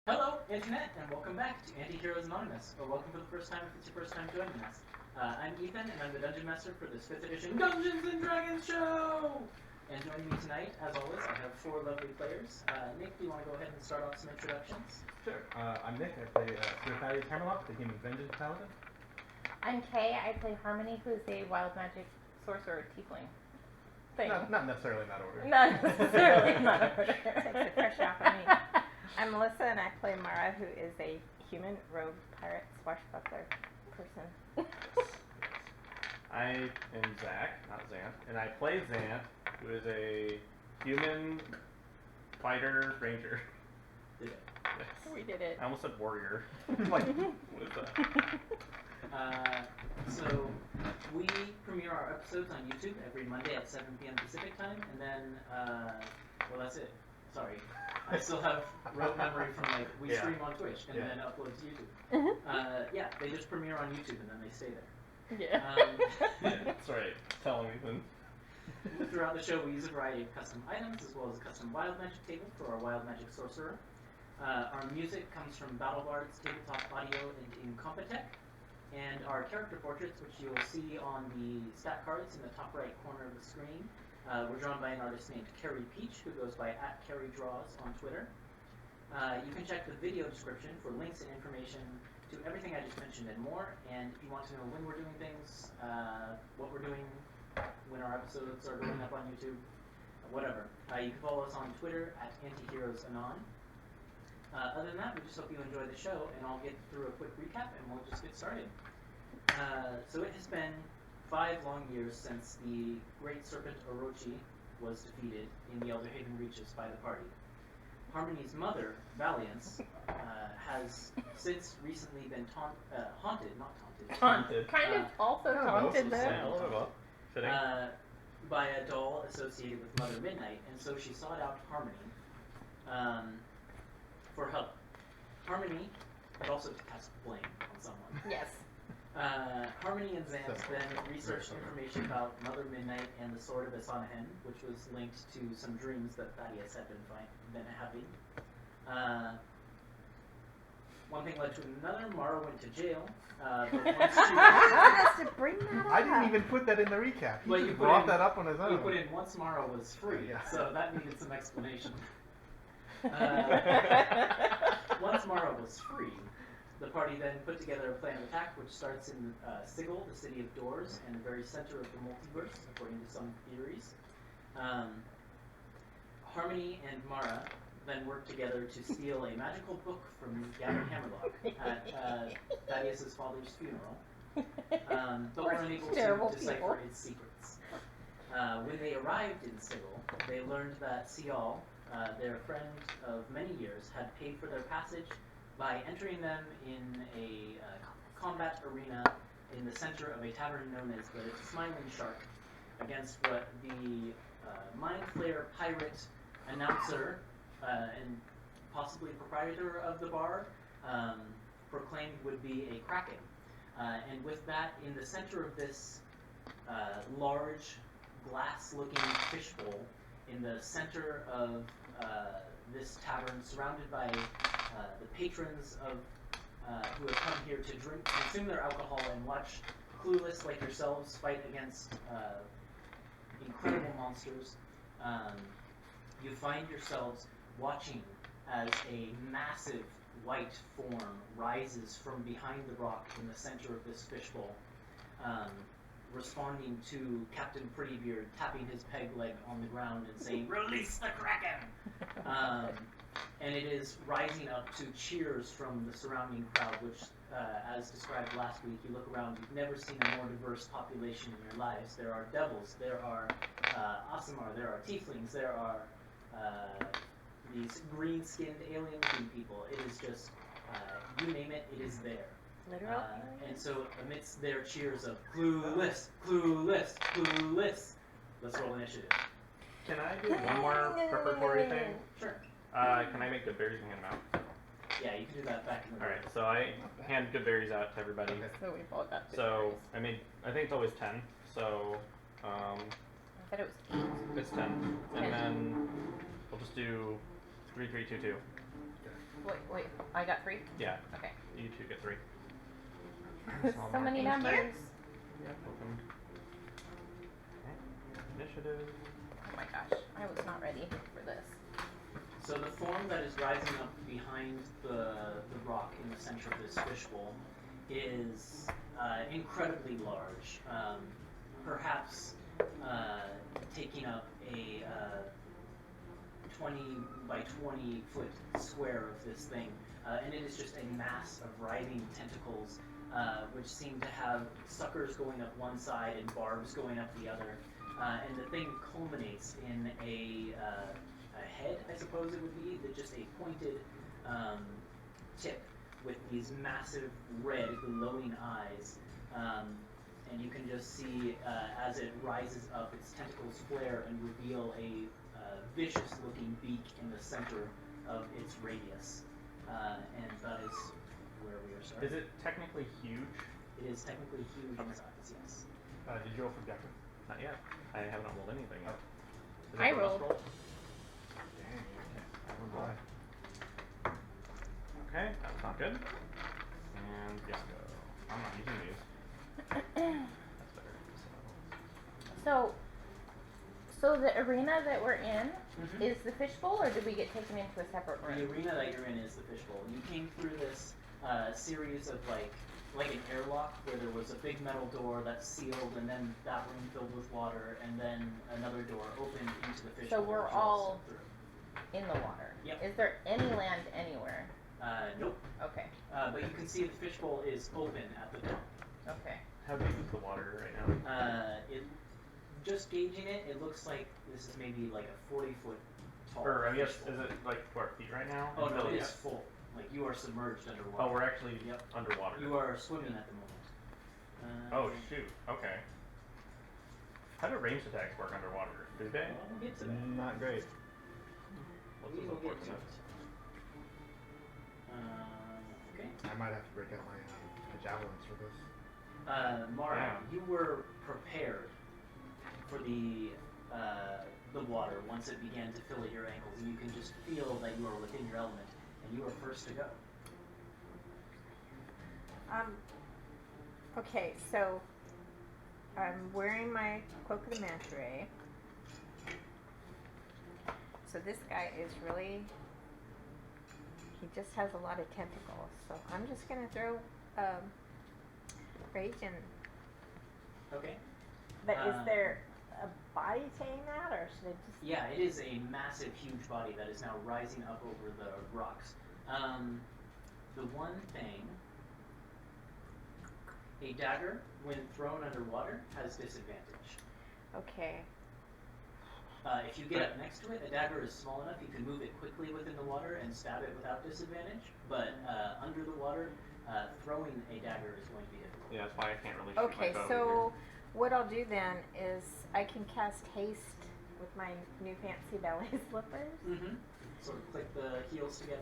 Hello, Internet, and welcome back to Antiheroes Anonymous, or welcome for the first time if it's your first time joining us. I'm Ethan, and I'm the Dungeon Master for this 5th edition Dungeons & Dragons show! And joining me tonight, as always, I have 4 lovely players. Nick, do you want to go ahead and start off some introductions? Sure. I'm Nick. I play Hammerlock, the Human Vengeance Paladin. I'm Kay. I play Harmony, who's a wild magic sorcerer tiefling. Not necessarily in that order. Not necessarily in that order. Takes the pressure off of me. I'm Melissa, and I play Mara, who is a human rogue pirate swashbuckler person. I am Zach, not Xanth, and I play Xanth, who is a human fighter ranger. Did it? Yes. We did it. I almost said warrior. Like, what is that? So, we premiere our episodes on YouTube every Monday at 7 p.m. Pacific time, and then, well, that's it. Sorry. I still have rote memory from, we stream on Twitch and then upload to YouTube. Yeah, they just premiere on YouTube and then they stay there. Yeah. That's right. Tell me then. Throughout the show, we use a variety of custom items as well as a custom wild magic table for our wild magic sorcerer. Our music comes from BattleBards, TabletopAudio, and Incompetech. And our character portraits, which you'll see on the stat cards in the top right corner of the screen, were drawn by an artist named Carrie Peach, who goes by @CarrieDraws on Twitter. You can check the video description for links and information to everything I just mentioned and more. And if you want to know when we're doing things, what we're doing, when our episodes are going up on YouTube, whatever, you can follow us on Twitter @AntiheroesAnon. Other than that, we just hope you enjoy the show, and I'll get through a quick recap, and we'll just get started. So it has been 5 long years since the great serpent Orochi was defeated in the Elderhaven Reaches by the party. Harmony's mother, Valiance, has since recently been haunted, not taunted. Taunted. Kind of also taunted Yeah, there. a little bit. Fitting. By a doll associated with Mother Midnight, and so she sought out Harmony for help. Harmony, but also to cast blame on someone. Yes. Harmony and Xanth then researched information about Mother Midnight and the Sword of Asanahen, which was linked to some dreams that Thaddeus had been having. One thing led to another. Mara went to jail. But once she has to bring that up. I didn't even put that in the recap. Well, He you just put brought in- that up on his own. you put in once Mara was free, Yeah. so that needed some explanation. Once Mara was free, the party then put together a plan of attack, which starts in Sigil, the city of doors, and the very center of the multiverse, according to some theories. Harmony and Mara then work together to steal a magical book from Gavin Hammerlock at Thaddeus' father's funeral, but were unable to decipher its secrets. When they arrived in Sigil, they learned that Cial, their friend of many years, had paid for their passage by entering them in a combat arena in the center of a tavern known as the Smiling Shark, against what the Mind Flayer pirate announcer and possibly proprietor of the bar proclaimed would be a Kraken. And with that, in the center of this large glass-looking fishbowl, in the center of this tavern, surrounded by the patrons of who have come here to drink, consume their alcohol, and watch Clueless like yourselves fight against incredible monsters, you find yourselves watching as a massive white form rises from behind the rock in the center of this fishbowl, responding to Captain Prettybeard tapping his peg leg on the ground and saying, "Release the Kraken!" And it is rising up to cheers from the surrounding crowd, which, as described last week, you look around, you've never seen a more diverse population in your lives. There are devils, there are Aasimar, there are tieflings, there are these green-skinned alien-looking people. It is just, you name it, it is there. Literal. And so, amidst their cheers of "Clueless, Clueless, Clueless," let's roll initiative. Can I do one more preparatory thing? Sure. Can I make good berries and hand them out? Yeah, you can do that back in the Alright, so I hand good berries out to everybody. So we've all got good So, berries. I think it's always 10. So, I thought it was 8. it's 10. And then we'll just do 3, 3, 2, 2. Wait. I got 3? Yeah, Okay. you 2 get 3. So many Thank you. numbers. Yep, opened. Okay, initiative. Oh my gosh. I was not ready for this. So the form that is rising up behind the rock in the center of this fishbowl is incredibly large, perhaps taking up a 20 by 20 foot square of this thing, and it is just a mass of writhing tentacles, which seem to have suckers going up one side and barbs going up the other, and the thing culminates in a head, I suppose it would be, that just a pointed tip with these massive red glowing eyes, and you can just see as it rises up, its tentacles flare and reveal a vicious looking beak in the center of its radius, and that is where we are starting. Is it technically huge? It is technically huge in size, yes. Did you roll for objective? Not yet. I haven't rolled anything yet. Is I that the last rolled. roll? Dang, okay. I would roll. Okay, that's not good. And Yago. I'm not using these. That's better. So the arena that we're in is the fishbowl, or did we get taken into a separate The room? arena that you're in is the fishbowl. You came through this series of like an airlock where there was a big metal door that's sealed, and then that room filled with water, and then another door opened into the fishbowl. So we're which you all stepped through. in the water. Yep. Is there any land anywhere? Nope. Okay. But you can see the fishbowl is open at the top. Okay. How deep is the water right now? Just gauging it, it looks like this is maybe like a 40-foot tall. Or I guess, fishbowl. is it like 4 feet right now? Oh no, Really it is yet? full. Like you are submerged underwater. Oh, we're actually Yep. underwater. You are swimming at the moment. Oh shoot. Okay. How do ranged attacks work underwater? Do they? Well, we'll get to that. Not great. What's We this will get important? to it. Okay. I might have to break out my javelins for this. Mara, Yeah. you were prepared for the water once it began to fill at your ankles, and you can just feel that you are within your element, and you are first to go. Okay, so I'm wearing my cloak of the manta ray. So this guy is really, he just has a lot of tentacles. So I'm just gonna throw rage in. Okay. But is there a body saying that, or should it just? Yeah, it is a massive, huge body that is now rising up over the rocks. The one thing, a dagger, when thrown underwater, has disadvantage. Okay. If you get up next to it, a dagger is small enough you can move it quickly within the water and stab it without disadvantage, but under the water, throwing a dagger is going to be difficult. Yeah, that's why I can't really shoot Okay, my bow so what I'll do then is I can cast haste with my new fancy ballet slippers, Mm-hmm. Sort of click the heels together.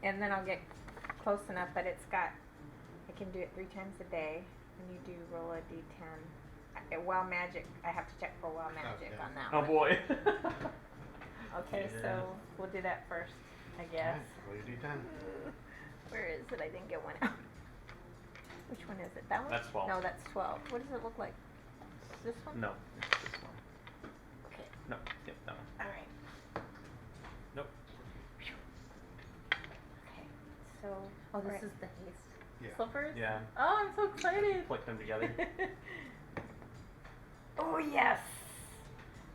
and then I'll get close enough, but it's got, I can do it 3 times a day, and you do roll a d10. Wild magic, I have to check for wild magic yeah. on that Oh one. boy. Okay, Yeah. so we'll do that first, I guess. Roll your d10. Where is it? I didn't get one out. Which one is it? That one? That's 12. No, that's 12. What does it look like? This one? No, it's this one. Okay. No, yep, that one. All right. Nope. Okay. So. Oh, this right. is the haste Yeah. slippers? Yeah, Oh, I'm so excited. flick them together. Oh yes.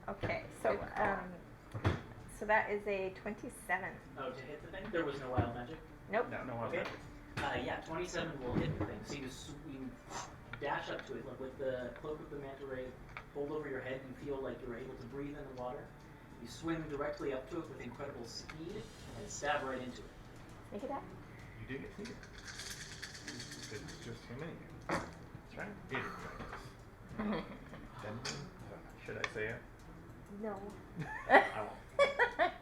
Okay. So Good call. so that is a 27. Oh, to hit the thing? There was no wild magic? Nope. No, no, Okay. okay. Yeah, 27 will hit the thing. So you dash up to it, like with the cloak of the manta ray hold over your head. You feel like you're able to breathe in the water. You swim directly up to it with incredible speed and stab right into it. Sneak attack. You do get sneak attack. It's just too many. That's right. It is like this. Should I say it? No. I won't.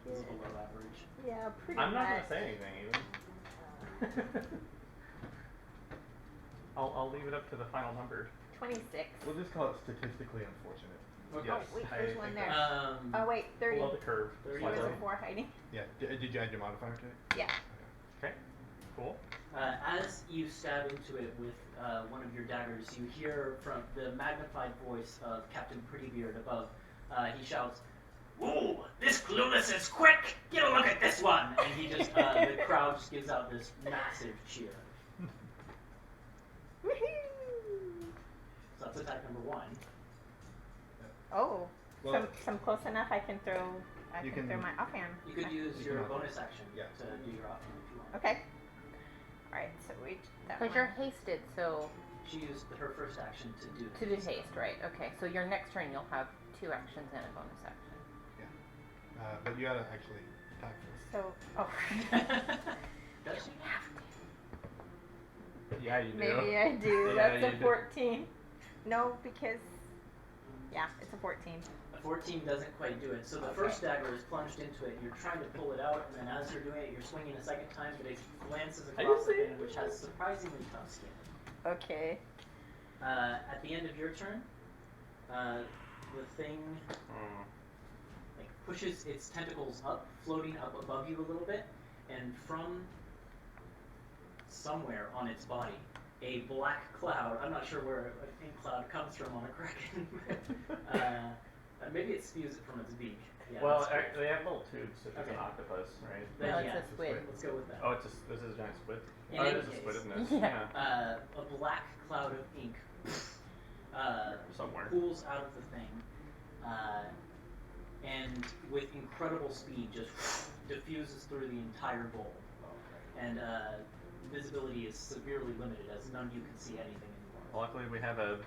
This is below average. Yeah, pretty I'm not much. gonna say anything even. I'll leave it up to the final number. 26. We'll just call it statistically unfortunate. Okay. Yes. Oh, wait, I there's one think there. that's- Oh, wait, 30. Below the curve. 30. There was Slightly. a 4 hiding. Yeah. Did you add your modifier to it? Yeah. Okay. Cool. As you stab into it with one of your daggers, you hear from the magnified voice of Captain Prettybeard above. He shouts, "Whoa! This Clueless is quick! Get a look at this one!" And he just, the crowd just gives out this massive cheer. Woohoo! So that's attack number 1. Oh, Well- some close enough. I can throw. I You can can- throw my offhand. You could use You your can- bonus action Yeah. to do your offhand if you want. Okay. All right. So we. That Because one. you're hasted, so She used her first action to do to do haste, right? Okay, so your next turn you'll have 2 actions and a bonus action. But you gotta actually attack first. So. Oh. Does she? Yeah, you do. Maybe I do. Yeah, That's you a do. 14. No, because. Yeah, it's a 14. A 14 doesn't quite do it. So the first dagger is plunged into it. You're trying to pull it out, and then as you're doing it, you're swinging a second time, but it glances I across the see. thing, which has surprisingly tough skin. Okay. At the end of your turn, the thing Mm. like pushes its tentacles up, floating up above you a little bit, and from somewhere on its body, a black cloud. I'm not sure where a pink cloud comes from on a kraken. Maybe it spews it from its beak. Yeah, Well, that's great. they have little tubes if it's Okay. an octopus, right? Then, No, it's yeah, a squid. Let's go with that. Oh, this is a giant squid. In Oh, it any is a squid, case, isn't it? Yeah. a black cloud of ink Somewhere. pools out of the thing, and with incredible speed just diffuses through the entire bowl. And visibility is severely limited, as none of you can see anything anymore. Luckily, we have a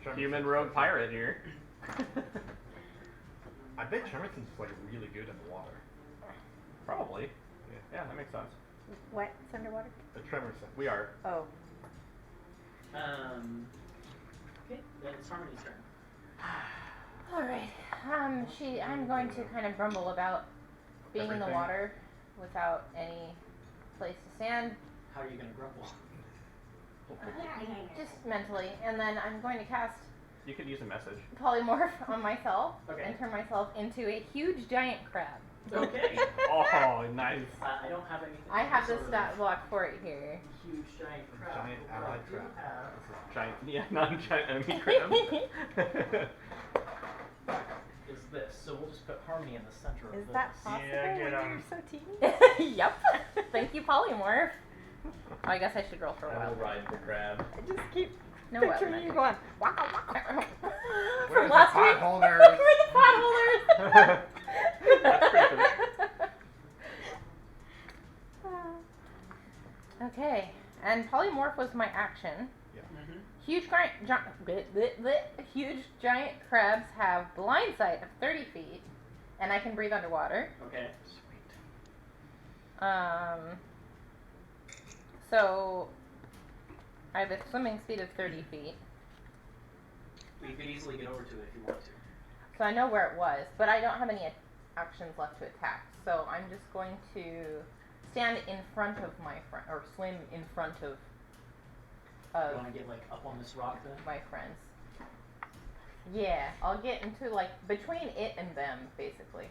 Tremor human seems rogue like- pirate here. I bet Tremor seems like really good in the water. Probably. Yeah. Yeah, that makes sense. What? It's underwater? The Tremor set. We are. Oh. Okay, then it's Harmony's turn. All right. I'm going to kind of grumble about being in the Everything. water without any place to stand, How are you going to grumble? just mentally, and then I'm going to cast You could use a message. polymorph on myself Okay. and turn myself into a huge giant crab. Okay. Oh, nice. I don't have anything. I have the sort of stat block for it here. Huge giant crab. Giant What I allied do crab. have Giant, yeah, non-giant enemy crab. is this. So we'll just put Harmony in the center of Is this. that possible Yeah, when get 'em. you're so teeny? Yep. Thank you, polymorph. Oh, I guess I should roll for a I will while. ride the crab. I just keep No picturing weapon. you going, waka waka. From last week. Potholders? Where are the potholders? That's pretty cool. Okay, and polymorph was my action. Mm-hmm. Huge giant crabs have blind sight of 30 feet, and I can breathe underwater. Okay. So I have a swimming speed of 30 feet. You could easily get over to it if you want to. So I know where it was, but I don't have any actions left to attack. So I'm just going to stand in front of my friend, or swim in front of You want to get like up on this rock then? my friends. Yeah, I'll get into like between it and them, basically,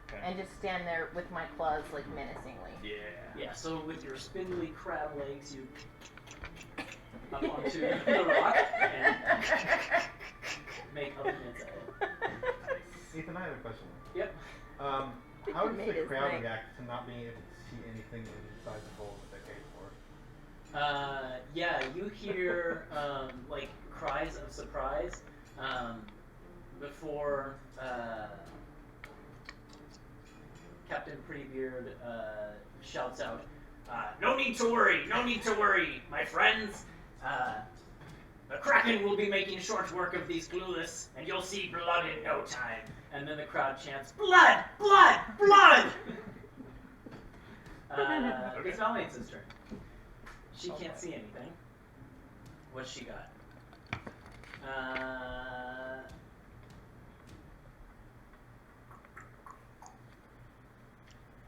Okay. and just stand there with my claws like menacingly. Yeah. Yeah. So with your spindly crab legs, you up onto the rock and make movements at it. Ethan, I have a question. Yep. How does Made the his crowd thing. react to not being able to see anything inside the bowl that they paid for? Yeah, you hear like cries of surprise before Captain Prettybeard shouts out, "No need to worry, no need to worry, my friends. The Kraken will be making short work of these Clueless, and you'll see blood in no time." And then the crowd chants, "Blood! Blood! Blood!" It's Valmate's turn. She can't see anything. What's she got?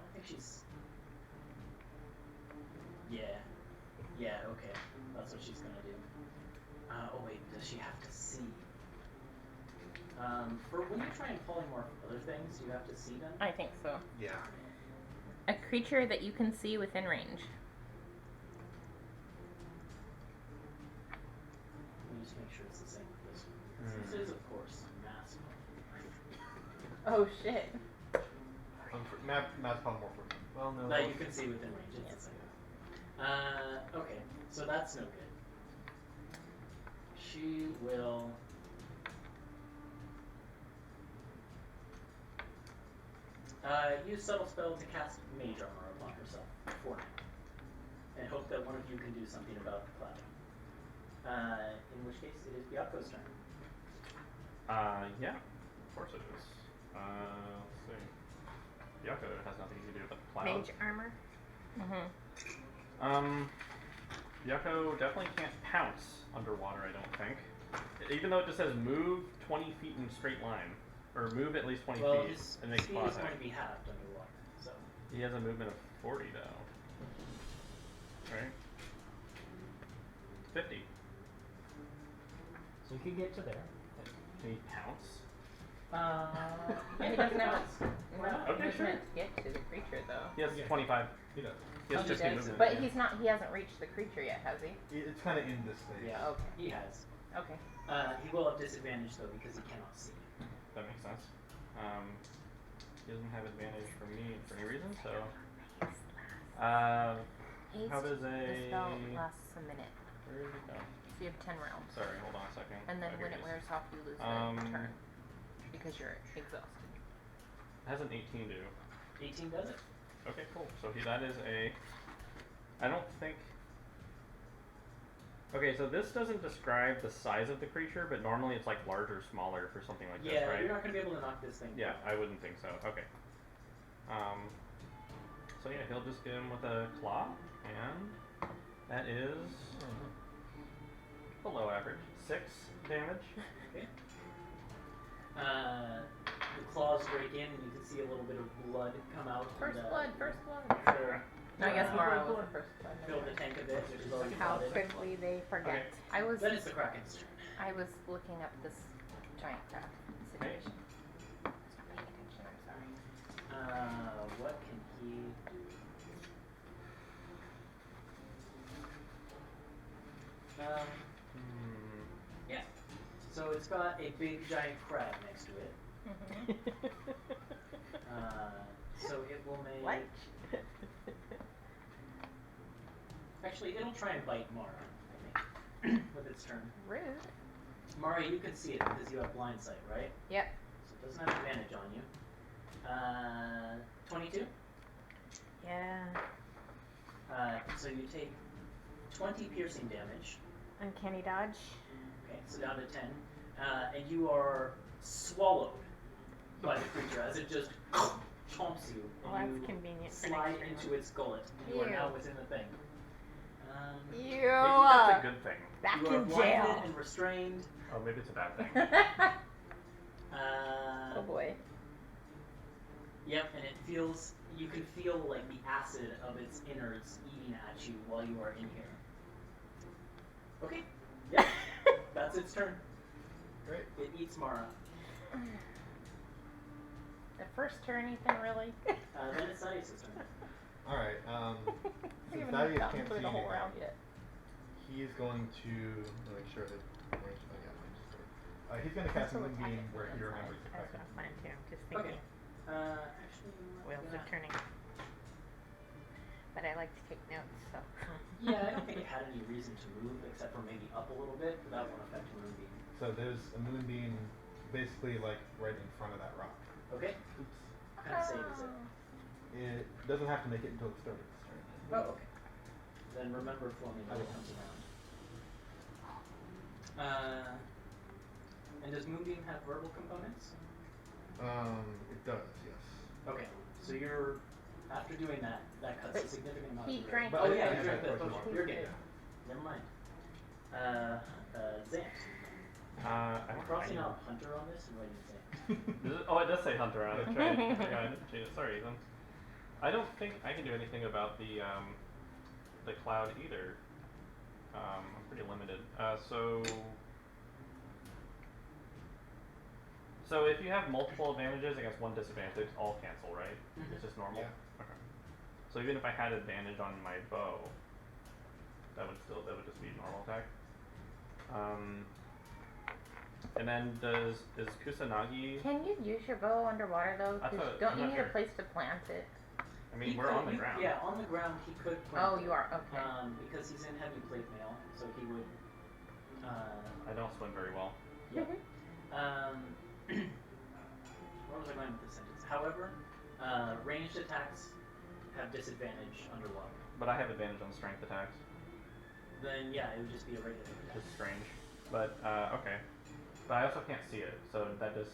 I think she's... Yeah, okay. That's what she's gonna do. Oh wait, does she have to see? For when you try and polymorph other things, you have to see them. I think so. Yeah. A creature that you can see within range. Let me just make sure it's the same with this one. This is, of course, massive. Oh shit. Mass polymorphism. Well, no. That you can see within range. It's the same. Okay, so that's no good. She will. Use subtle spell to cast mage armor upon herself for now, and hope that one of you can do something about the cloud. In which case, it is Byako's turn. Yeah, of course it is. Let's see. Byako has nothing to do with the cloud. Mage armor. Byako definitely can't pounce underwater, I don't think. Even though it just says move 20 feet in a straight line. Or move at least 20 feet His and make speed claw is going attack. to be halved underwater, so. He has a movement of 40 though. Right? 50. So we can get to there. Can he pounce? And he doesn't have Why not? Okay, sure. movement to get to the creature though. He has Yeah. 25. He does. He has Oh, he 50 does? movement. But yeah. he's not. He hasn't reached the creature yet, has he? It's kind of in this stage. Yeah, Okay. he has. Okay. He will have disadvantage though because he cannot see. That makes sense. He doesn't have advantage from me for any reason, so. Haste, How does the a. spell lasts a minute, Where did it go? so you have 10 rounds. Sorry, hold on a second. And then Oh, when here it is. wears off, you lose the turn because you're exhausted. It has an 18 do. 18 does it. Okay, cool. So that is a. I don't think. Okay, so this doesn't describe the size of the creature, but normally it's like larger, or smaller for something like Yeah, this, right? you're not going to be able to knock this thing Yeah, down. I wouldn't think so. Okay. So yeah, he'll just get him with a claw, and that is below average. 6 damage. Okay. The claws break in, and you can see a little bit of blood come out. First and, blood, first blood. Fill, No, I guess uh, Mara was the first blood. fill the tank a bit, which is already How flooded. quickly they forget. I was Then it's the Kraken's turn. I was looking up this giant crab situation. I was not paying attention. I'm sorry. What can he do? Yeah. So it's got a big giant crab next to it. So it will make. What? Actually, it'll try and bite Mara, I think, with its turn. Rude. Mara, you can see it because you have blind sight, right? Yep. So it doesn't have advantage on you. 22. Yeah. So you take 20 piercing damage. Uncanny dodge. Okay, so down to 10. And you are swallowed by the creature as it just chomps you. Well, And that's you convenient for slide next into round. its gullet. And you are Ew. now within the thing. Maybe You that's a good thing. back you are in blinded jail. and restrained. Oh, maybe it's a bad thing. Oh boy. Yep, and it feels, you can feel like the acid of its innards eating at you while you are in here. Okay, yep, that's its turn. Great. It eats Mara. The first turn, Ethan, really? Then it's Thaddeus' turn. Alright, We since haven't Thaddeus gotten can't through see the whole anything, round yet. he's going to make sure that he's going to cast a Moonbeam where he remembers the That's Kraken. what I'm planning too. Just Okay. thinking Actually, wheels are turning. But I like to take notes, so. Yeah, I don't think it had any reason to move except for maybe up a little bit, but that won't affect Moonbeam. So there's a Moonbeam basically like right in front of that rock. Okay, Oops. what kind of save is it? It doesn't have to make it until the start of its turn. Oh, okay. Then remember for me when it comes around. And does Moonbeam have verbal components? It does, yes. Okay, so you're, after doing that, that cuts a But significant amount he of drank Oh the yeah, potion. you drank the Potion. potion. You're good. Yeah. Never mind. Zant. I I'm don't crossing know. out Hunter on this and writing Zant. Does it, oh, it does say Hunter on it. That's right. Yeah, I didn't change it. Sorry, Ethan. I don't think I can do anything about the cloud either. I'm pretty limited. So So if you have multiple advantages against one disadvantage, all cancel, right? Mhm. It's just normal? Yeah. Okay. So even if I had advantage on my bow, that would just be normal attack. And then is Kusanagi, Can you use your bow underwater though? I 'Cause thought- don't I'm you not need sure. a place to plant it? I mean, He we're could- on the ground. Yeah, on the ground he could plant Oh, it. you are, okay. Because he's in heavy plate mail, so he would. I don't swim very well. Yeah. Where was I going with this sentence? However, ranged attacks have disadvantage underwater. But I have advantage on strength attacks. Then yeah, it would just be a regular attack. Which is strange. But, okay. But I also can't see it, so that just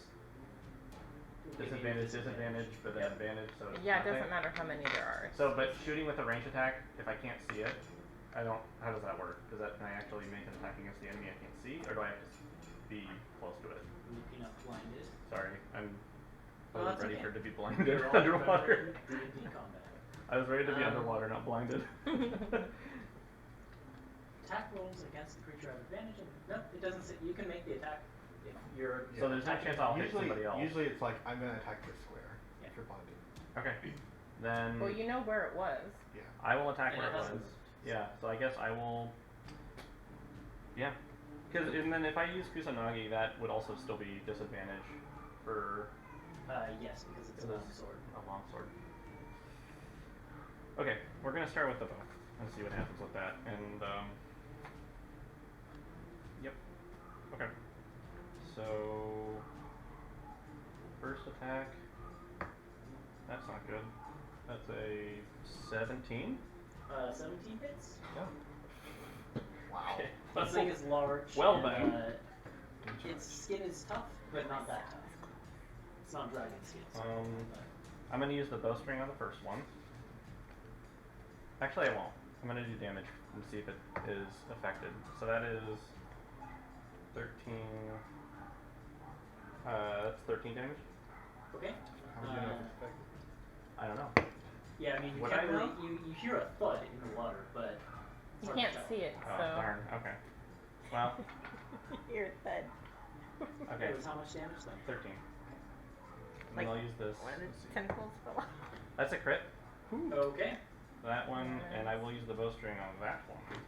It would give you disadvantage, but then Yep. advantage, so it's Yeah, it nothing. doesn't matter how many there are. So, but shooting with a range attack, if I can't see it, how does that work? Can I actually make an attack against the enemy I can't see, or do I have to be close to it? You're not blinded. Sorry, I Oh, wasn't that's ready okay. for it to be blinded You're all underwater. D&D combat. I was ready to be Um, underwater, not blinded. Attack rolls against the creature have advantage. No, it doesn't say. You can make the attack if you're. So there's no attacking chance I'll hit Usually, somebody else. usually it's like I'm gonna attack this square Yeah. if you're blinded. Okay. Then Well, you know where it was. Yeah. I will attack And where it it hasn't was. moved. Yeah, so I guess I will. Yeah. And then if I use Kusanagi, that would also still be disadvantage for Yes, because it's a It long is. sword. a longsword. Okay, we're gonna start with the bow and see what happens with that. And yep. Okay. So first attack. That's not good. That's a 17. 17 hits. Yeah. Wow. Okay. This thing is large. Well and, then. Its skin is tough, but not that tough. It's not dragon skin. So, I'm gonna use the bowstring on the first one. Actually, I won't. I'm gonna do damage and see if it is affected. So that is 13. That's 13 damage. okay. How would you know if it's effective? I don't know. Yeah, I mean, you Would can't I really. know? You hear a thud in the water, but it's You hard to can't tell. see it, Oh, so. darn. Okay. Well, Your thud. okay. It was how much damage then? 13. And Like, then I'll use this. One of the tentacles fell off. That's a crit. Okay. That one, and I will use the bowstring on that one.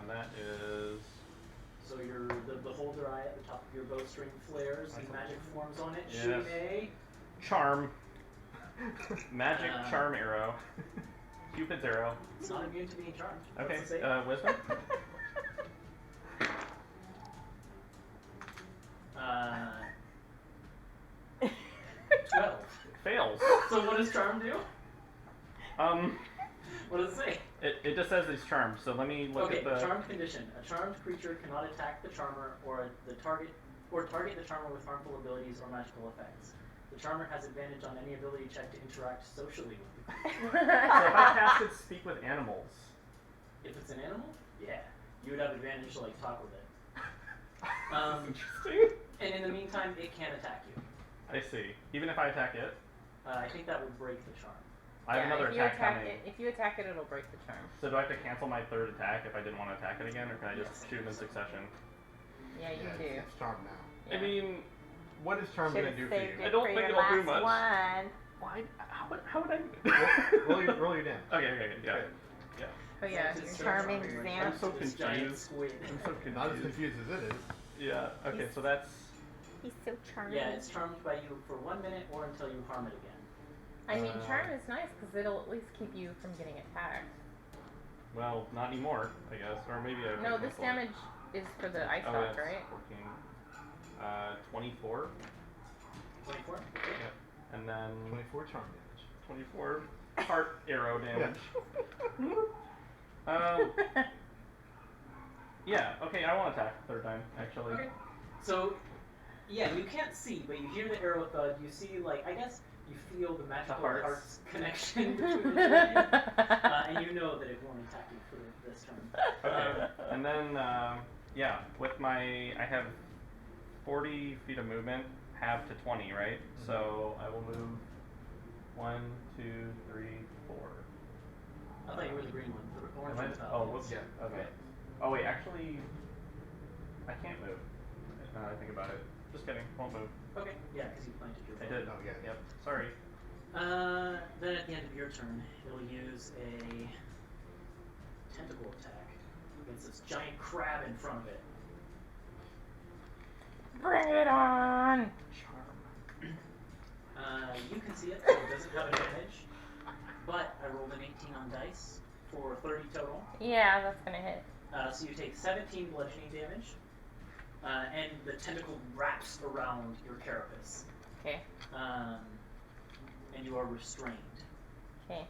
That is. So the holder eye at the top of your bowstring flares. The That's a- magic forms on it. Yes. Shooting a. Charm. Magic Uh, charm arrow. Cupid's arrow. It's not immune to being charmed. Okay, What's it say? wisdom? Uh, 12. Fails. So what does charm do? What does it say? It just says these charms, so let me look Okay, at the. charmed condition. A charmed creature cannot attack the charmer or target the charmer with harmful abilities or magical effects. The charmer has advantage on any ability check to interact socially with the creature. So if I casted speak with animals. If it's an animal, yeah, you would have advantage to like talk with it. That's interesting. And in the meantime, it can attack you. I see. Even if I attack it, I think that would break the charm. I have Yeah, another if you attack attack coming. it, if you attack it, it'll break the charm. So do I have to cancel my third attack if I didn't want to attack it again, or can I just Yes. shoot them in succession? Yeah, you do. It's charm now. Yeah. I mean, What is charm Should've gonna do for saved you? I it don't for think your it'll do last much. one. why? How would I? roll your damage. Okay, yeah. Okay. Yeah. Oh yeah, It's you're just charming charming, like, Xanax. I'm so this giant confused. squid. I'm so confused. Not as confused as it is. Yeah. Okay, so that's. He's so charming. Yeah, it's charmed by you for 1 minute or until you harm it again. I mean, Uh, charm is nice because it'll at least keep you from getting attacked. Well, not anymore, I guess, or maybe I. No, can this cancel it. damage is for the ice Oh, dog, that's right? 14. 24. 24? Yep. And then 24 charm damage. 24 heart arrow damage. Yeah. Okay, I won't attack third time actually. Okay. So, yeah, you can't see, but you hear the arrow thud. You see, like, I guess you feel the magical hearts. hearts connection between the two of you, and you know that it won't attack you for this turn. Okay. And then yeah, with my I have 40 feet of movement, half to 20, right? So I will move 1, 2, 3, 4. I thought you were the green one. The orange Am I- one's not. oh, whoops. Yeah. Okay. Oh wait, actually, I can't move. Now that I think about it. Just kidding. Won't move. Okay, yeah, because you planted your I bow. did. Oh, yeah. Yep. Sorry. Then at the end of your turn, it'll use a tentacle attack against this giant crab in front of it. Bring it on! You can see it, so it doesn't have advantage. But I rolled an 18 on dice for 30 total. Yeah, that's gonna hit. So you take 17 bludgeoning damage, and the tentacle wraps around your carapace. Okay. And you are restrained. Okay.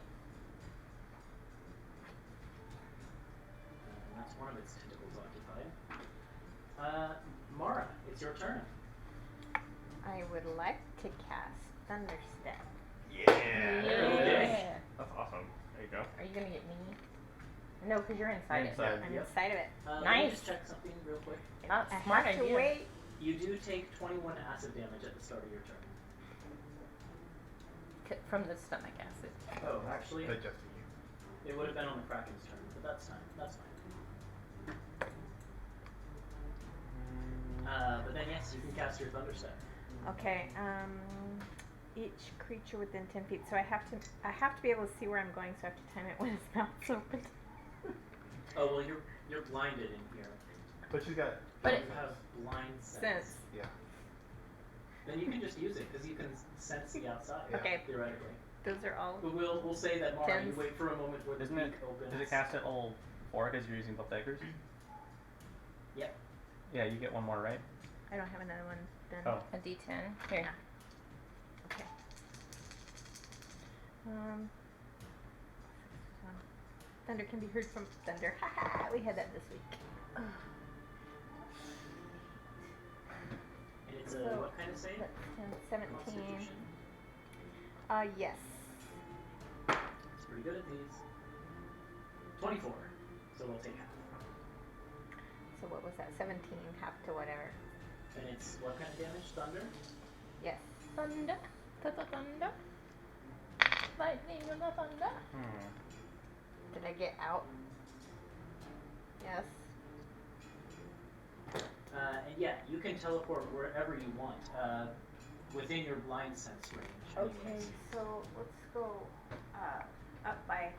That's one of its tentacles occupied. Mara, it's your turn. I would like to cast Thunderstep. Yeah. That's awesome. There you go. Are you gonna get me? No, because you're inside it. Inside. I'm Yep. inside of it. Let me Nice. just check something real quick. That's I smart have to idea. wait. You do take 21 acid damage at the start of your turn. From the stomach acid. Oh, actually, Adjusting you. it would have been on the Kraken's turn, but that's fine. That's fine. But then yes, you can cast your Thunderstep. Okay. Each creature within 10 feet. So I have to be able to see where I'm going. So I have to time it when his mouth's open. Oh well, you're blinded in here. But she's got. But you it- have blind sense. Sense. Yeah. Then you can just use it because you can sense the outside. Yeah. Okay. Theoretically. Those are all. But we'll say that Mara, you Tens. wait for a moment where the Isn't it? beak opens. Does it cast at level 4 because you're using both daggers? Yep. Yeah, you get one more, right? I don't have another one then. Oh. A D10. Here. Okay. Thunder can be heard from thunder. We had that this week. And it's a So, what kind of save? That's 10, 17. Constitution. Yes. It's pretty good at these. 24. So we'll take half. So what was that? 17, half to whatever. And it's what kind of damage? Thunder? Yes. Thunder. Thunder. Lightning and the thunder. Did I get out? Yes. And yeah, you can teleport wherever you want, within your blind sense range. Okay, anyways. so let's go up by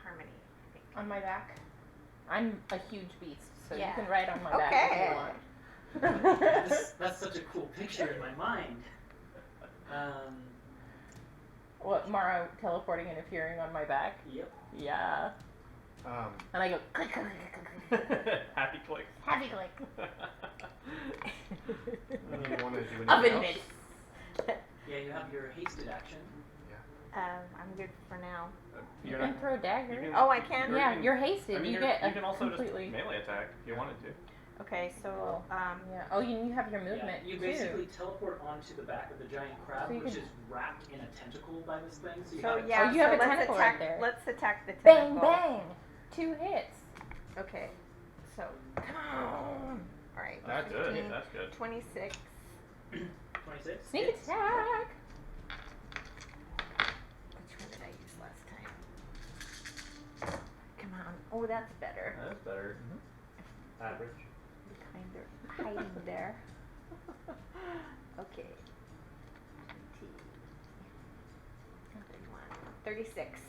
Harmony, I think. On my back. I'm a huge beast, so Yeah. you can ride on my back if Okay. you want. That's such a cool picture in my mind. What, Mara teleporting and appearing on my back? Yep. Yeah. And I go click, click, click, click, click. Happy click. Happy click. Do you want to do anything Oven else? mitts. Yeah, you have your hasted action. I'm good for now. You You're can not. throw daggers. you can- Oh, I can? Or Yeah, you can- you're hasted. I mean, you you're- get a you can also completely. just melee attack if you wanted to. Okay, so Yeah. Oh, you have your movement Yeah, you too. basically teleport onto the back of the giant crab, So you which can- is wrapped in a tentacle by this thing. So you so have yeah, Oh, you so have a let's tentacle attack right there. let's attack the Bang tentacle. bang. 2 hits. Okay. So come on. Alright. That's good. 15, That's good. 26. 26. Sneak hits. attack. Which one did I use last time? Come on. Oh, that's better. That's better. Average. Kind of hiding there. Okay. 31. 36.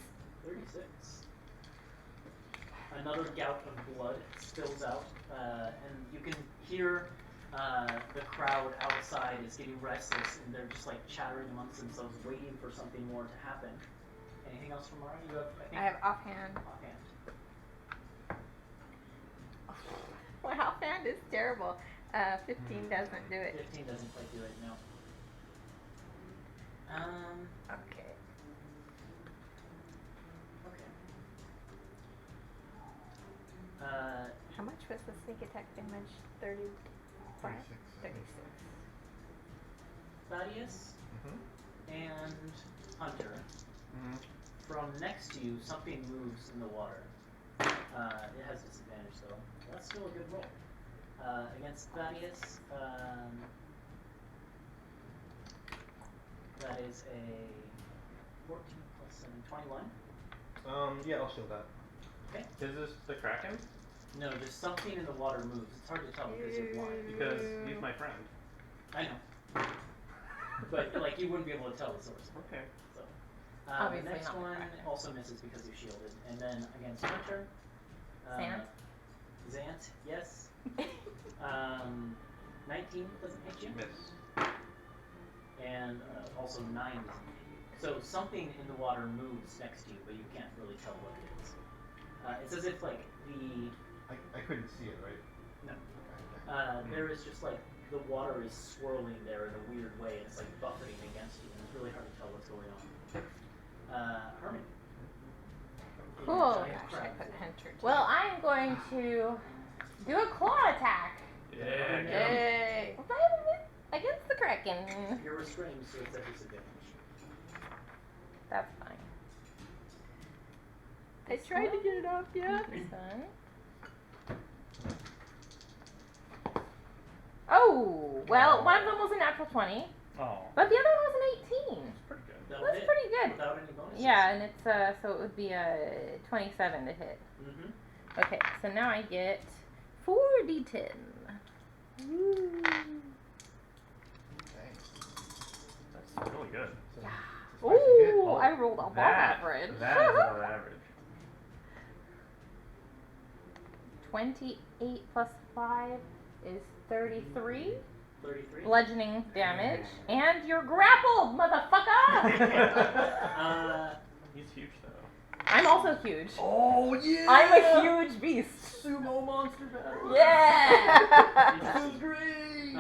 36. Another gout of blood spills out, and you can hear the crowd outside is getting restless, and they're just like chattering amongst themselves, waiting for something more to happen. Anything else from Mara? You have, I think, I have offhand. offhand. My offhand is terrible. 15 doesn't do it. 15 doesn't quite do it, no. Okay. Okay. How much was the sneak attack damage? 35? 36. 36. Thaddeus and Hunter. From next to you, something moves in the water. It has disadvantage though. That's still a good roll. Against Thaddeus, that is a 14 plus 7, 21. Yeah, I'll show that. Okay. Is this the Kraken? No, just something in the water moves. It's hard to tell because you're blind. Because he's my friend. I know. But, like, you wouldn't be able to tell the source. Okay. So, Obviously the next not the one Kraken. also misses because you shielded. And then against Hunter. Xant? Xant, yes. 19 doesn't hit you. Miss. And also 9 doesn't hit you. So something in the water moves next to you, but you can't really tell what it is. It's as if, like, I couldn't see it, right? No. Okay. There is just, like, the water is swirling there in a weird way, and it's, like, buffeting against you, and it's really hard to tell what's going on. Herman. Cool. Giant Gosh, I crab. put Hunter. Well, I'm going to do a claw attack. Yeah. Yay! Against the Kraken. You're restrained, so it's at disadvantage. That's fine. I tried to get it off, yeah. This one. Oh, well, one of them was a natural 20, Oh. but the other one was an 18. That's pretty good. That'll That's hit pretty good. without any bonuses. Yeah, and it's so it would be a 27 to hit. Mm-hmm. Okay, so now I get 4d10. Woo. Thanks. That's really good. So, it's a spicy hit. Ooh, Oh, I rolled above average. That is above average. 28 plus 5 is 33 33. bludgeoning damage, and you're grappled, motherfucker! He's huge though. I'm also huge. Oh yeah! I'm a huge beast. Sumo monster battle. Yeah. This is great.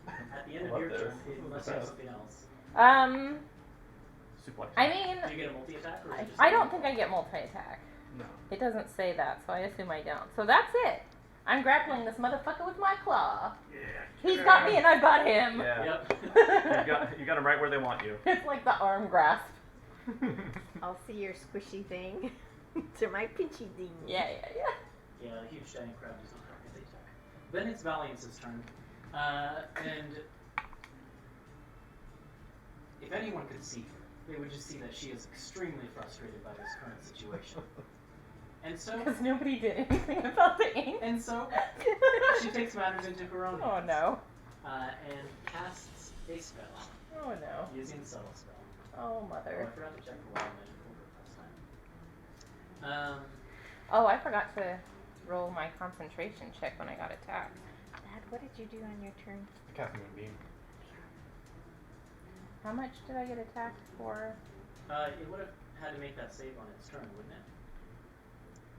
At the end I of love your this. turn, This is unless the you have best. something else, Suplex. I mean, do you get a multi-attack? Or is it just I don't think I get multi-attack. No. It doesn't say that, so I assume I don't. So that's it. I'm grappling this motherfucker with my claw. Yeah. He's got me and I've got him. Yeah. Yep. you got him right where they want you. It's like the arm grasp. I'll see your squishy thing to my pinchy thing. Yeah. Yeah, the huge giant crab does not have the attack. Then it's Valiance's turn. And if anyone could see her, they would just see that she is extremely frustrated by this current situation. And so, Because nobody did anything about the ink. and so, she takes matters into her own Oh hands. no. And casts a spell Oh no. using subtle spell. Oh Oh, I mother. forgot to check the wild magic order last time. Oh, I forgot to roll my concentration check when I got attacked. Dad, what did you do on your turn? Cast a moonbeam. How much did I get attacked for? It would have had to make that save on its turn, wouldn't it?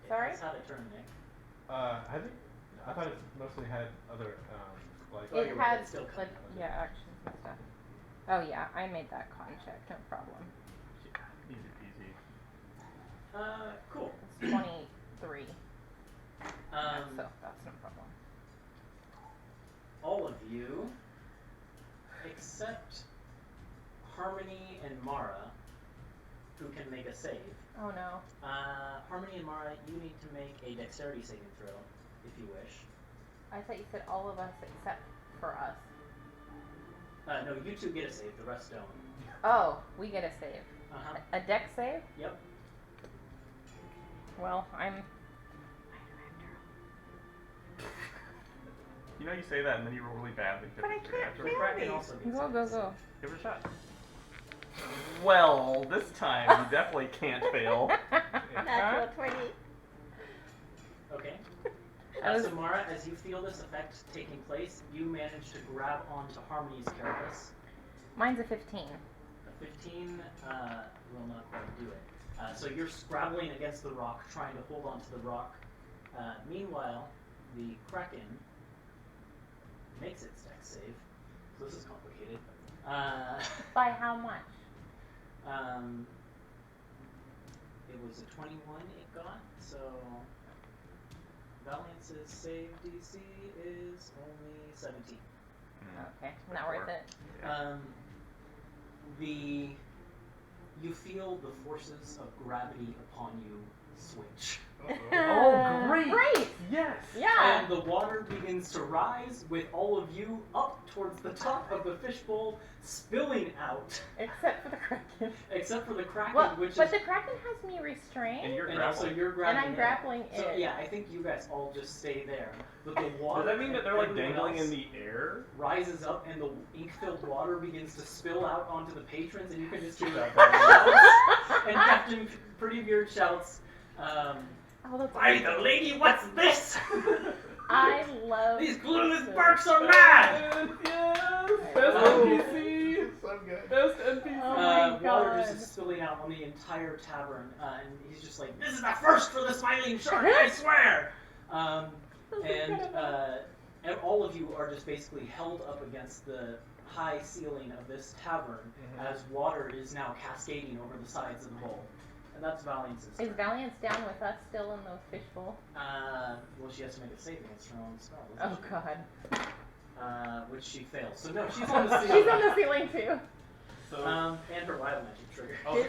Sorry? That's how to turn, Nick. I thought it mostly had other like. Oh, It you're right, had it's still like coming. actions and stuff. Oh yeah, I made that con check, no problem. Yeah. Easy peasy. Cool. It's 23. So that's no problem. All of you, except Harmony and Mara, who can make a save. Oh no. Harmony and Mara, you need to make a dexterity saving throw, if you wish. I thought you said all of us except for us. No, you two get a save, the rest don't. Oh, we get a save. Uh-huh. A dex save? Yep. Well, I'm. You know you say that and then you roll really badly. But I can't afterwards. feel Kraken these. also gets Go, a go, save. go. Give it a shot. Well, this time you definitely can't fail. Natural 20. Okay. I was- So Mara, as you feel this effect taking place, you manage to grab onto Harmony's carapace. Mine's a 15. A 15 will not quite do it. So you're scrabbling against the rock, trying to hold onto the rock. Meanwhile, the Kraken makes its dex save. So this is complicated. By how much? It was a 21 it got, so Valiance's save DC is only 17. Okay, not worth it. Yeah. You feel the forces of gravity upon you switch. Oh, great! Great! Yes! Yeah! And the water begins to rise with all of you up towards the top of the fishbowl, spilling out. Except for the Kraken. Except for the Kraken, Well, which but is... the Kraken has me restrained. And you're And grappling. also you're And grappling I'm it. grappling So it. yeah, I think you guys all just stay there. But the water... Does that mean that they're like everyone dangling else in the air? rises up and the ink-filled water begins to spill out onto the patrons, and you can just hear Shut shouts and Captain Prettybeard shouts, Oh, that's "By the lady, what's this? I love These clueless this. barks are mad!" Yes! Best Oh. NPC! So good. Best NPC! Oh my Water God. just is spilling out on the entire tavern, and he's just like, "This is the first for the smiling shark, I swear!" And all of you are just basically held up against the high ceiling of this tavern as water is now cascading over the sides of the bowl. And that's Valiance's Is turn. Valiance down with us still in those fishbowl? Well, she has to make a save against her own spell, doesn't Oh she? God. Which she fails. So no, she's on the ceiling. She's on the ceiling too. So, And her wild magic trigger. Oh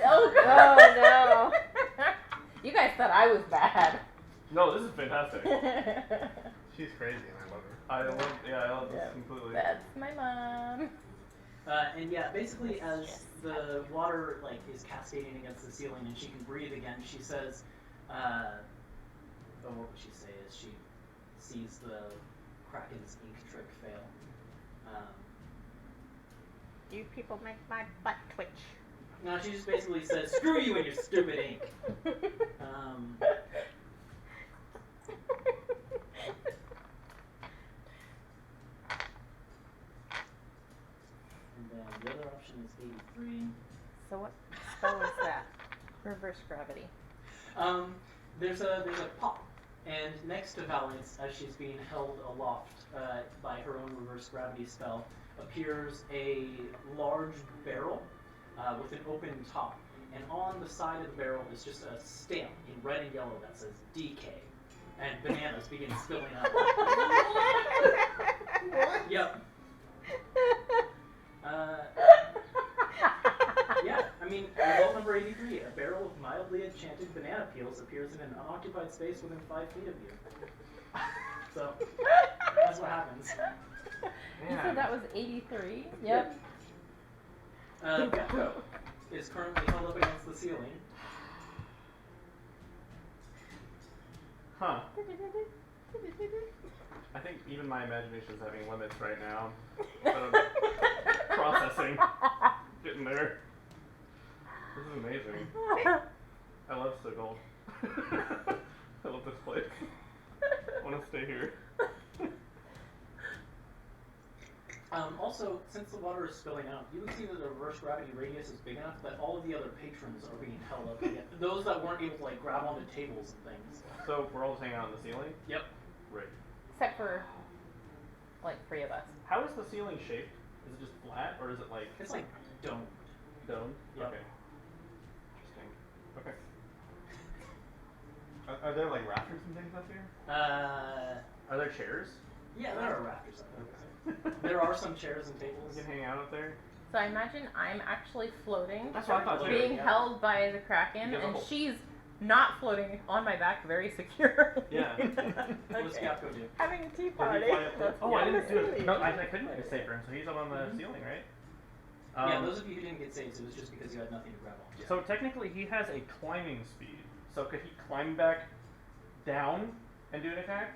God. no. You guys thought I was bad. no, this is fantastic. She's crazy and I love her. I love this Yeah. completely. That's my mom. And yeah, basically as the water like is cascading against the ceiling and she can breathe again, she says, what would she say as she sees the Kraken's ink trick fail? You people make my butt twitch. No, she just basically says, "Screw you and your stupid ink." And then the other option is 83. So what spell is that? Reverse gravity. There's a pop, and next to Valiance, as she's being held aloft by her own reverse gravity spell, appears a large barrel with an open top, and on the side of the barrel is just a stamp in red and yellow that says DK, and bananas begin spilling out. Yep. Yeah, I mean, result number 83, a barrel of mildly enchanted banana peels appears in an unoccupied space within 5 feet of you. So, that's what happens. You said that was 83? Yep. Gecko is currently held up against the ceiling. Huh. I think even my imagination is having limits right now. Processing. Getting there. This is amazing. I love Sigil. I love this place. I want to stay here. Also, since the water is spilling out, you can see that the reverse gravity radius is big enough that all of the other patrons are being held up again. Those that weren't able to like grab onto tables and things. So we're all just hanging out on the ceiling? Yep. Right. Except for, like, 3 of us. How is the ceiling shaped? Is it just flat or is it like It's like domed. domed? Yep. Okay. Interesting. Okay. Are there like rafters and things up here? Are there chairs? Yeah, there are rafters up there. There are some chairs and tables. We can hang out up there. So I imagine I'm actually floating, That's what I thought too. being Yeah. held by the Kraken, Because and of- she's not floating on my back very securely. Yeah. What does Gecko do? Having a tea Did he party. fly up there? Oh, I On the didn't do it. ceiling. No, I couldn't make a save for him, so he's up on the ceiling, right? Yeah, those of you who didn't get saves, it was just because you had nothing to grab on. So technically, he has a climbing speed. So could he climb back down and do an attack?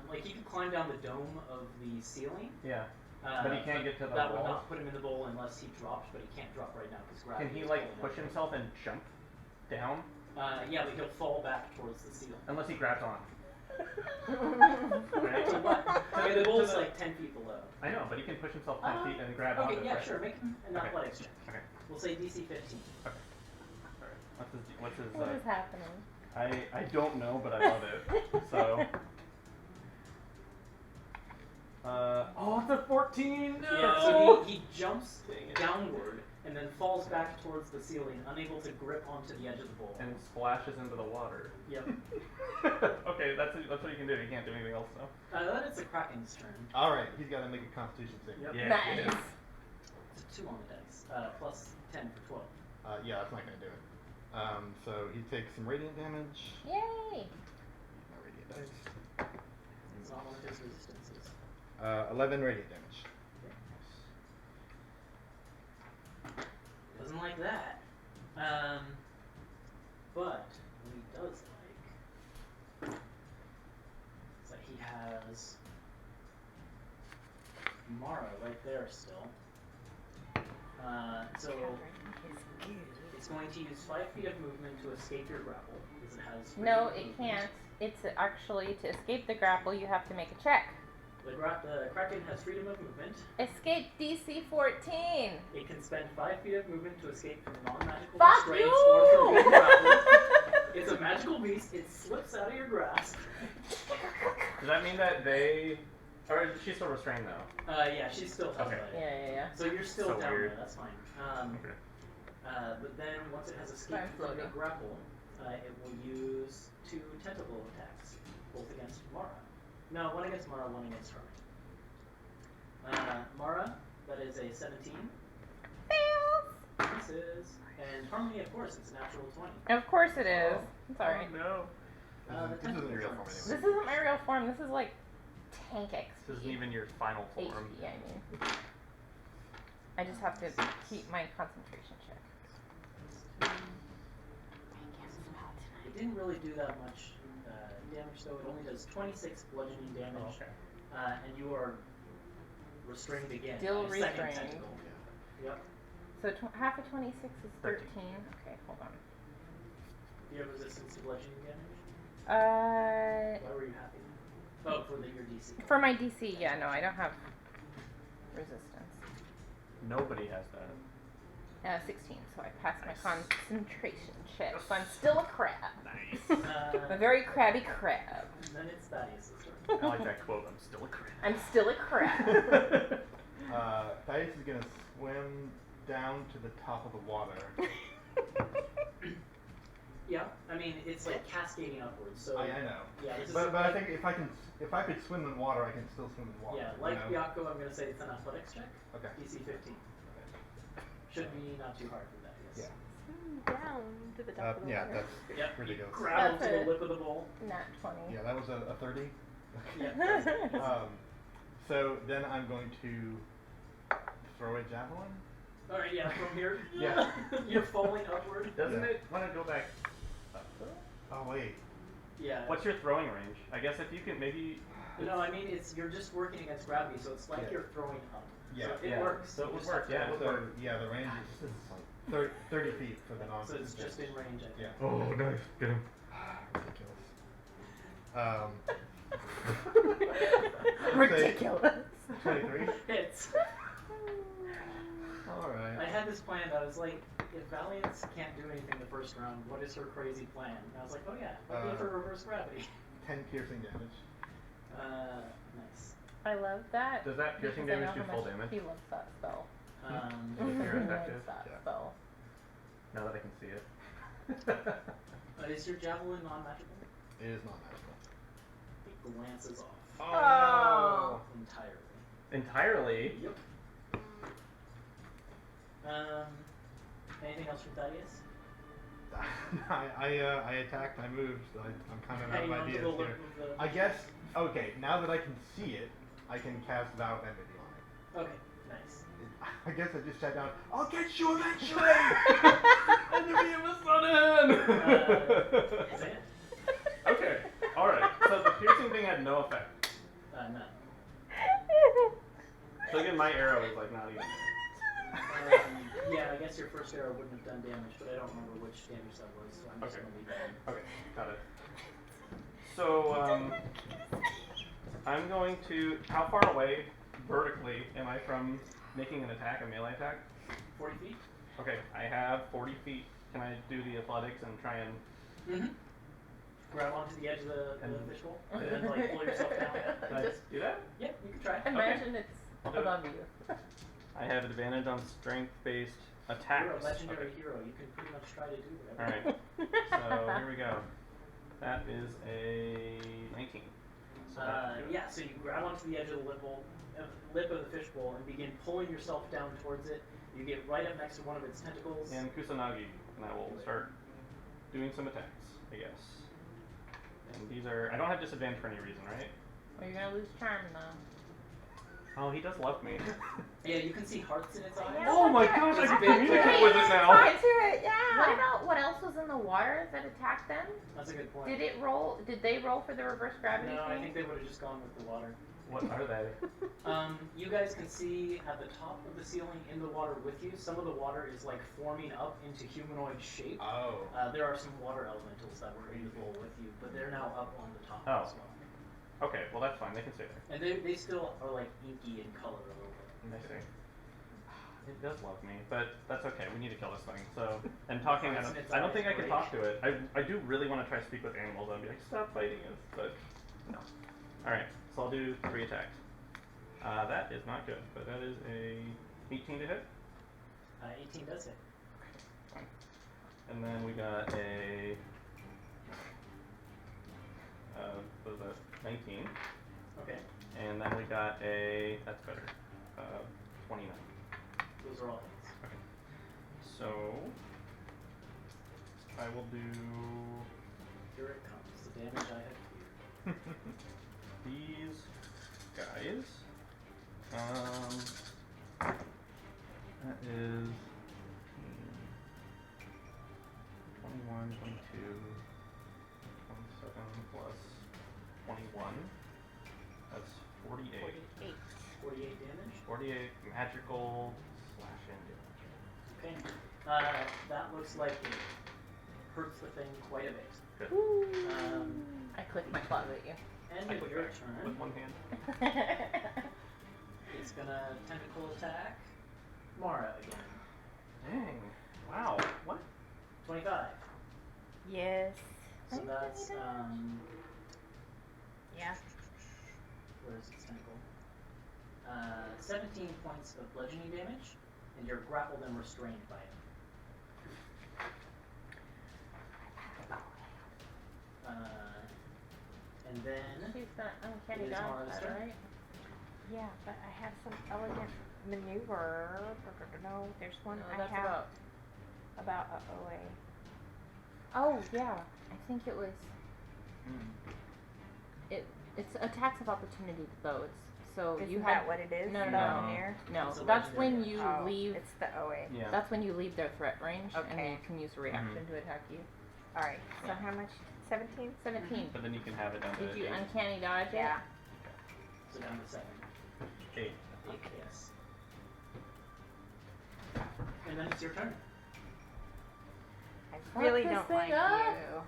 Like he could climb down the dome of the ceiling. Yeah. But he can't get to the That would wall? not put him in the bowl unless he dropped, but he can't drop right now because gravity. Can he is like pulling push him. himself and jump down? Yeah, but he'll fall back towards the ceiling. Unless he grabs on. Right? So what? I mean, the bowl is like 10 feet below. I know, but he can push himself 10 feet and grab onto Okay, it, yeah, right? sure. Make him an Okay. athletics check. Okay. We'll say DC 15. Alright. What's his What is happening? I don't know, but I love it. So oh, it's a 14! Yeah, so he jumps downward and then falls back towards the ceiling, unable to grip onto the edge of the bowl. And splashes into the water. Yep. Okay, that's what you can do. You can't do anything else though. Then it's the Kraken's turn. Alright, he's got to make a constitution save. Yep. Yeah, it Nice. is. It's a 2 on the dice, plus 10 for 12. Yeah, that's not going to do it. So he takes some radiant damage. Yay! My radiant dice. It's not one of his resistances. 11 radiant damage. Doesn't like that. But what he does like is that he has Mara right there still. So it's going to use 5 feet of movement to escape your grapple because it has. No, freedom of it movement. can't. It's actually to escape the grapple, you have to make a check. The Kraken has freedom of movement. Escape DC 14. It can spend 5 feet of movement to escape from non-magical Fuck restraints or from being you! grappled. It's a magical beast. It slips out of your grasp. Does that mean that they... Or is she still restrained though? Yeah, she's still held Okay. by it. Yeah. So you're still So down weird. there. That's fine. Okay. But then once it has I'm escaped from the floating. grapple, it will use 2 tentacle attacks, both against Mara. No, one against Mara, one against Harmony. Mara, that is a 17. Fails! Misses. And Harmony, of course, it's a natural 20. Of course it is. It's alright. No. The This isn't tentacle real attacks. form This isn't my real form. This is like tank XP. This isn't even your final form. HP, I mean. I just have to keep my concentration check. It didn't really do that much damage, though. It only does 26 bludgeoning damage. Oh, okay. And you are restrained again. Still by a second restrained. tentacle. Yep. So half of 26 is 13. 13. Okay, hold on. Do you have resistance to bludgeoning damage? Why were you happy? Oh, for your DC. For my DC, yeah, no, I don't have resistance. Nobody has that. 16, so I passed Nice. my concentration check. So I'm still a crab. Nice. I'm a very crabby crab. Then it's Thaddeus' turn. I like that quote. I'm still a crab. I'm still a crab. Thaddeus is gonna swim down to the top of the water. Yeah, I mean it's like cascading upwards. So I know. yeah, this is But I think if I could swim in water, I can still swim in water. yeah, you like know? Bianco, I'm gonna say it's an athletics check. Okay. DC 15. Should be not too hard for that. Yes. Down to the top of the Yeah, water. that's Yep. ridiculous. Grab That's onto the it. lip of the bowl. Nat 20. Yeah, that was a 30. Yeah. So then I'm going to throw a javelin. All right. Yeah. From here. Yeah. You're falling upward. Doesn't Yeah. it want to go back up though? Oh wait. Yeah. What's your throwing range? I guess if you can maybe... No, I mean you're just working against gravity, so it's like Yeah. you're throwing up. Yeah. So it Yeah. works. So it You would just have work, to yeah. look So for- yeah, the range is like 30 feet for the non. So it's just in range, I think. Yeah. Oh, nice. Get him. Ridiculous. Ridiculous. 23. Hits. All right. I had this planned. I was like, if Valiant can't do anything the first round, what is her crazy plan? And I was like, oh yeah, let's go for reverse gravity. 10 piercing damage. Nice. I love that. Does that piercing because I damage know do how full much damage? He loves that spell. If you're He effective. loves that Yeah. spell. Now that I can see it. Is your javelin non-magical? It is not magical. It glances off Oh. entirely. Entirely? Yep. Anything else from Thaddeus? I attacked. I moved. I'm kind of out of Hanging on to ideas the lip here. of the... I guess. Okay. Now that I can see it, I can cast Vow of Enmity on it. Okay, nice. I guess I just sat down. I'll get you eventually. Enemy of the sun! Is it? Okay, alright. So the piercing thing had no effect. None. So again, my arrow is like not even Yeah, I guess your first arrow wouldn't have done damage, but I don't remember which damage that was, so I'm just Okay. going to leave that in. Okay, got it. So, I'm going to... How far away, vertically, am I from making an attack, a melee attack? 40 feet? Okay, I have 40 feet. Can I do the athletics and try and... Mm-hmm. Grab onto the edge of the And- fishbowl, and then like pull yourself down. Can I Just do that? Yep, you can try. imagine it's I'll do it. above you. I have advantage on strength-based You're attacks. a legendary Okay. hero. You can pretty much try to do whatever. Alright, so here we go. That is a 19. So that should do it. Yeah, so you grab onto the edge of the lip of the fishbowl and begin pulling yourself down towards it. You get right up next to one of its tentacles. And Kusanagi, and I will start doing some attacks, I guess. And these are, I don't have disadvantage for any reason, right? Well, you're gonna lose charm though. Oh, he does love me. Yeah, you can see hearts in its eyes. Yeah. Oh my gosh, I It's can big. communicate with it now. Talk to it, yeah. What about what else was in the water that attacked them? That's a good point. Did it roll? Did they roll for the reverse gravity No, I thing? think they would have just gone with the water. What are they? You guys can see at the top of the ceiling in the water with you, some of the water is like forming up into humanoid shape. Oh. There are some water elementals that were in the bowl with you, but they're now up on the top Oh. as well. Okay, well that's fine. They can stay there. And they still are like inky in color a little bit. I see. It does love me, but that's okay. We need to kill this thing. So, and talking, I don't think I can talk to it. I do really want to try to speak with animals and be like, stop fighting us, but no. All right, so I'll do 3 attacks. That is not good, but that is a 18 to hit. 18 does hit. Fine. And then we got a what was that? 19. Okay, And then we got a, that's better, 29. those are all hits. Okay. So, I will do Here it comes, the damage I have feared. these guys. That is 21, 22, 27 plus 21. That's 48. 48. 48 damage. 48 magical slashing damage. Okay. That looks like it hurts the thing quite a bit. Good. I clicked my claws at you. End I of click your back turn. with one hand. It's gonna tentacle attack Mara again. Dang. Wow. What? 25. Yes. So that's Yeah. where is its tentacle? 17 points of bludgeoning damage, and you're grappled and restrained by it. And then She's got uncanny It is dodge, Mara's is that turn. right? Yeah, but I have some elegant maneuver. No, there's one No, I that's have about a OA. Oh yeah, I think it was. Mm. It's attacks of opportunity though. It's so Isn't you that had what it is? No, no, Down no. here? no. It's a That's legendary when you Oh, leave. It's the OA. Yeah. That's when you leave their threat range, and then Okay. you can use a reaction Mhm. to attack you. All right. So Yeah. how much? 17? 17. But then you can have it down to Did you 8. uncanny dodge it? Yeah. so down to 7. 8. 8, yes. And then it's your turn. I Fuck really this don't thing like up. you.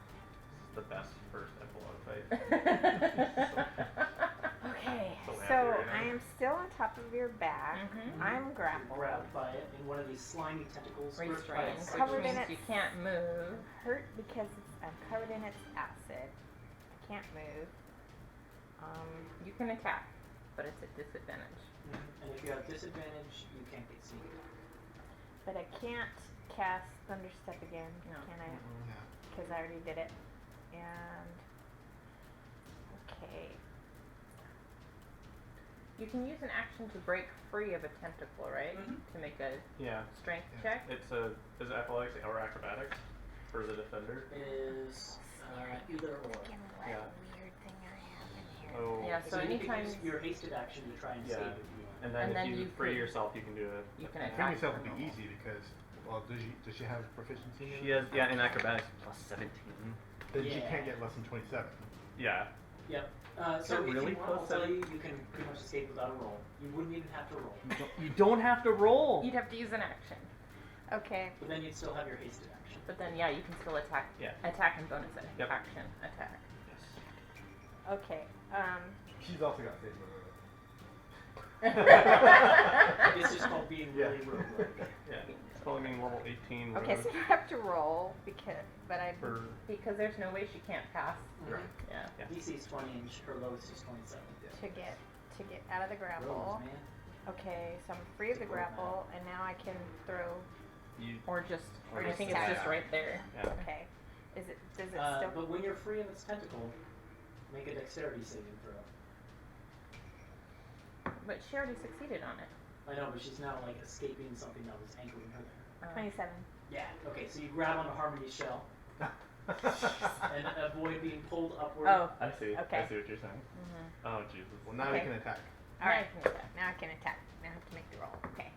This is the best first epilogue fight. Okay. So happy So right now. I am still on top of your back. Mhm. I'm grappled. Grabbed by it in one of these slimy tentacles. gripped by Restrained, its which Covered sickles. in means it. you can't move. Hurt because I'm covered in its acid. I can't move. You can attack, but it's at disadvantage. And if you have disadvantage, you can't get sneak attack. But I can't cast Thunderstep again, No. can I? Yeah. Because I already did it. And okay. You can use an action to break free of a tentacle, right? Mhm. To make a Yeah. strength Yeah. check. Is it athletics or acrobatics for the defender? It is either or. Give me that Yeah. weird thing I have in here. Oh. Yeah, so you anytime can use your hasted action to try and Yeah. save if you want. And then And if then you you free can- yourself, you can do it. you can Freeing attack. yourself for would be normal. easy because, well, does she have proficiency in She it? has, yeah, in acrobatics plus 17. Then she Yeah. can't get less than 27. Yeah. Yep. So Is it if really you want, I'll plus tell seven? you, you can pretty much escape without a roll. You wouldn't even have to roll. You don't have to roll. You'd have to use an action, Okay. But then you'd still have your hasted action. but then yeah, you can still attack. Yeah. Attack and bonus Yep. action attack. Yes. Okay. She's also got save This is called being really roguelike. Yeah. It's calling me level 18. Okay, so I have to roll but I for Because there's no way she can't pass. Right. Yeah. Yeah. DC is 20 and her lowest is 27. to get out of the grapple. Rogues, man. Okay, so I'm free of the grapple, and now I can throw. you. Or just. Or I just think it's attack. just right there. Yeah. Okay. Does it still? But when you're free of its tentacle, make a dexterity saving throw. But she already succeeded on it. I know, but she's now like escaping something that was anchoring her there. 27. Yeah. Okay, so you grab onto Harmony's shell, and avoid being pulled upward. Oh, I see. Okay. I see what you're saying. Mm-hmm. Oh Jesus. Well, now we Okay. can attack. all right. Now I can attack. Now I can attack. Now I have to make the roll. Okay.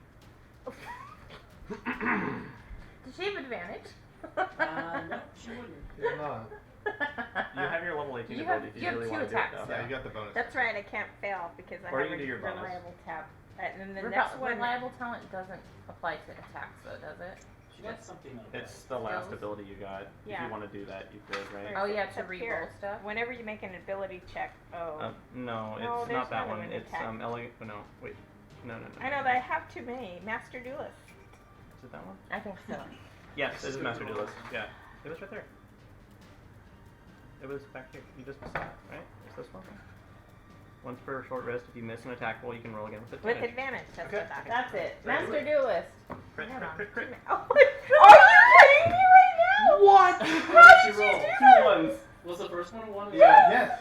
Does she have advantage? No, she wouldn't. You're not. You have your level 18 You ability have- if you have really two want to do attacks, it. Yeah, you got the bonus. That's right. I can't fail because I Or you have can a do your bonus. reliable tab. And then the next one. Reliable talent doesn't apply to attacks, though, does it? She got something up. It's the last Skills. ability you got. If Yeah. you want to do that, you could, right? Oh, yeah, It's to up re-roll here. stuff. Whenever you make an ability check. Oh. No, No, it's there's not that another one. one, It's attack. elegant. No, wait. No. I know that I have too many. Master Duelist. Is it that one? I think so. Yes, it is Master Duelist. Yeah, it was right there. It was back here. You just missed it, right? It's this one. Once per short rest, if you miss an attack roll, you can roll again with With advantage. advantage. That's Okay. what I That's it. Very Master good. Duelist. Crit, Hold crit, on. crit, crit. Oh my god. Are you kidding me right now? What? What did you roll? 2 ones. Was the first one a 1? Yes.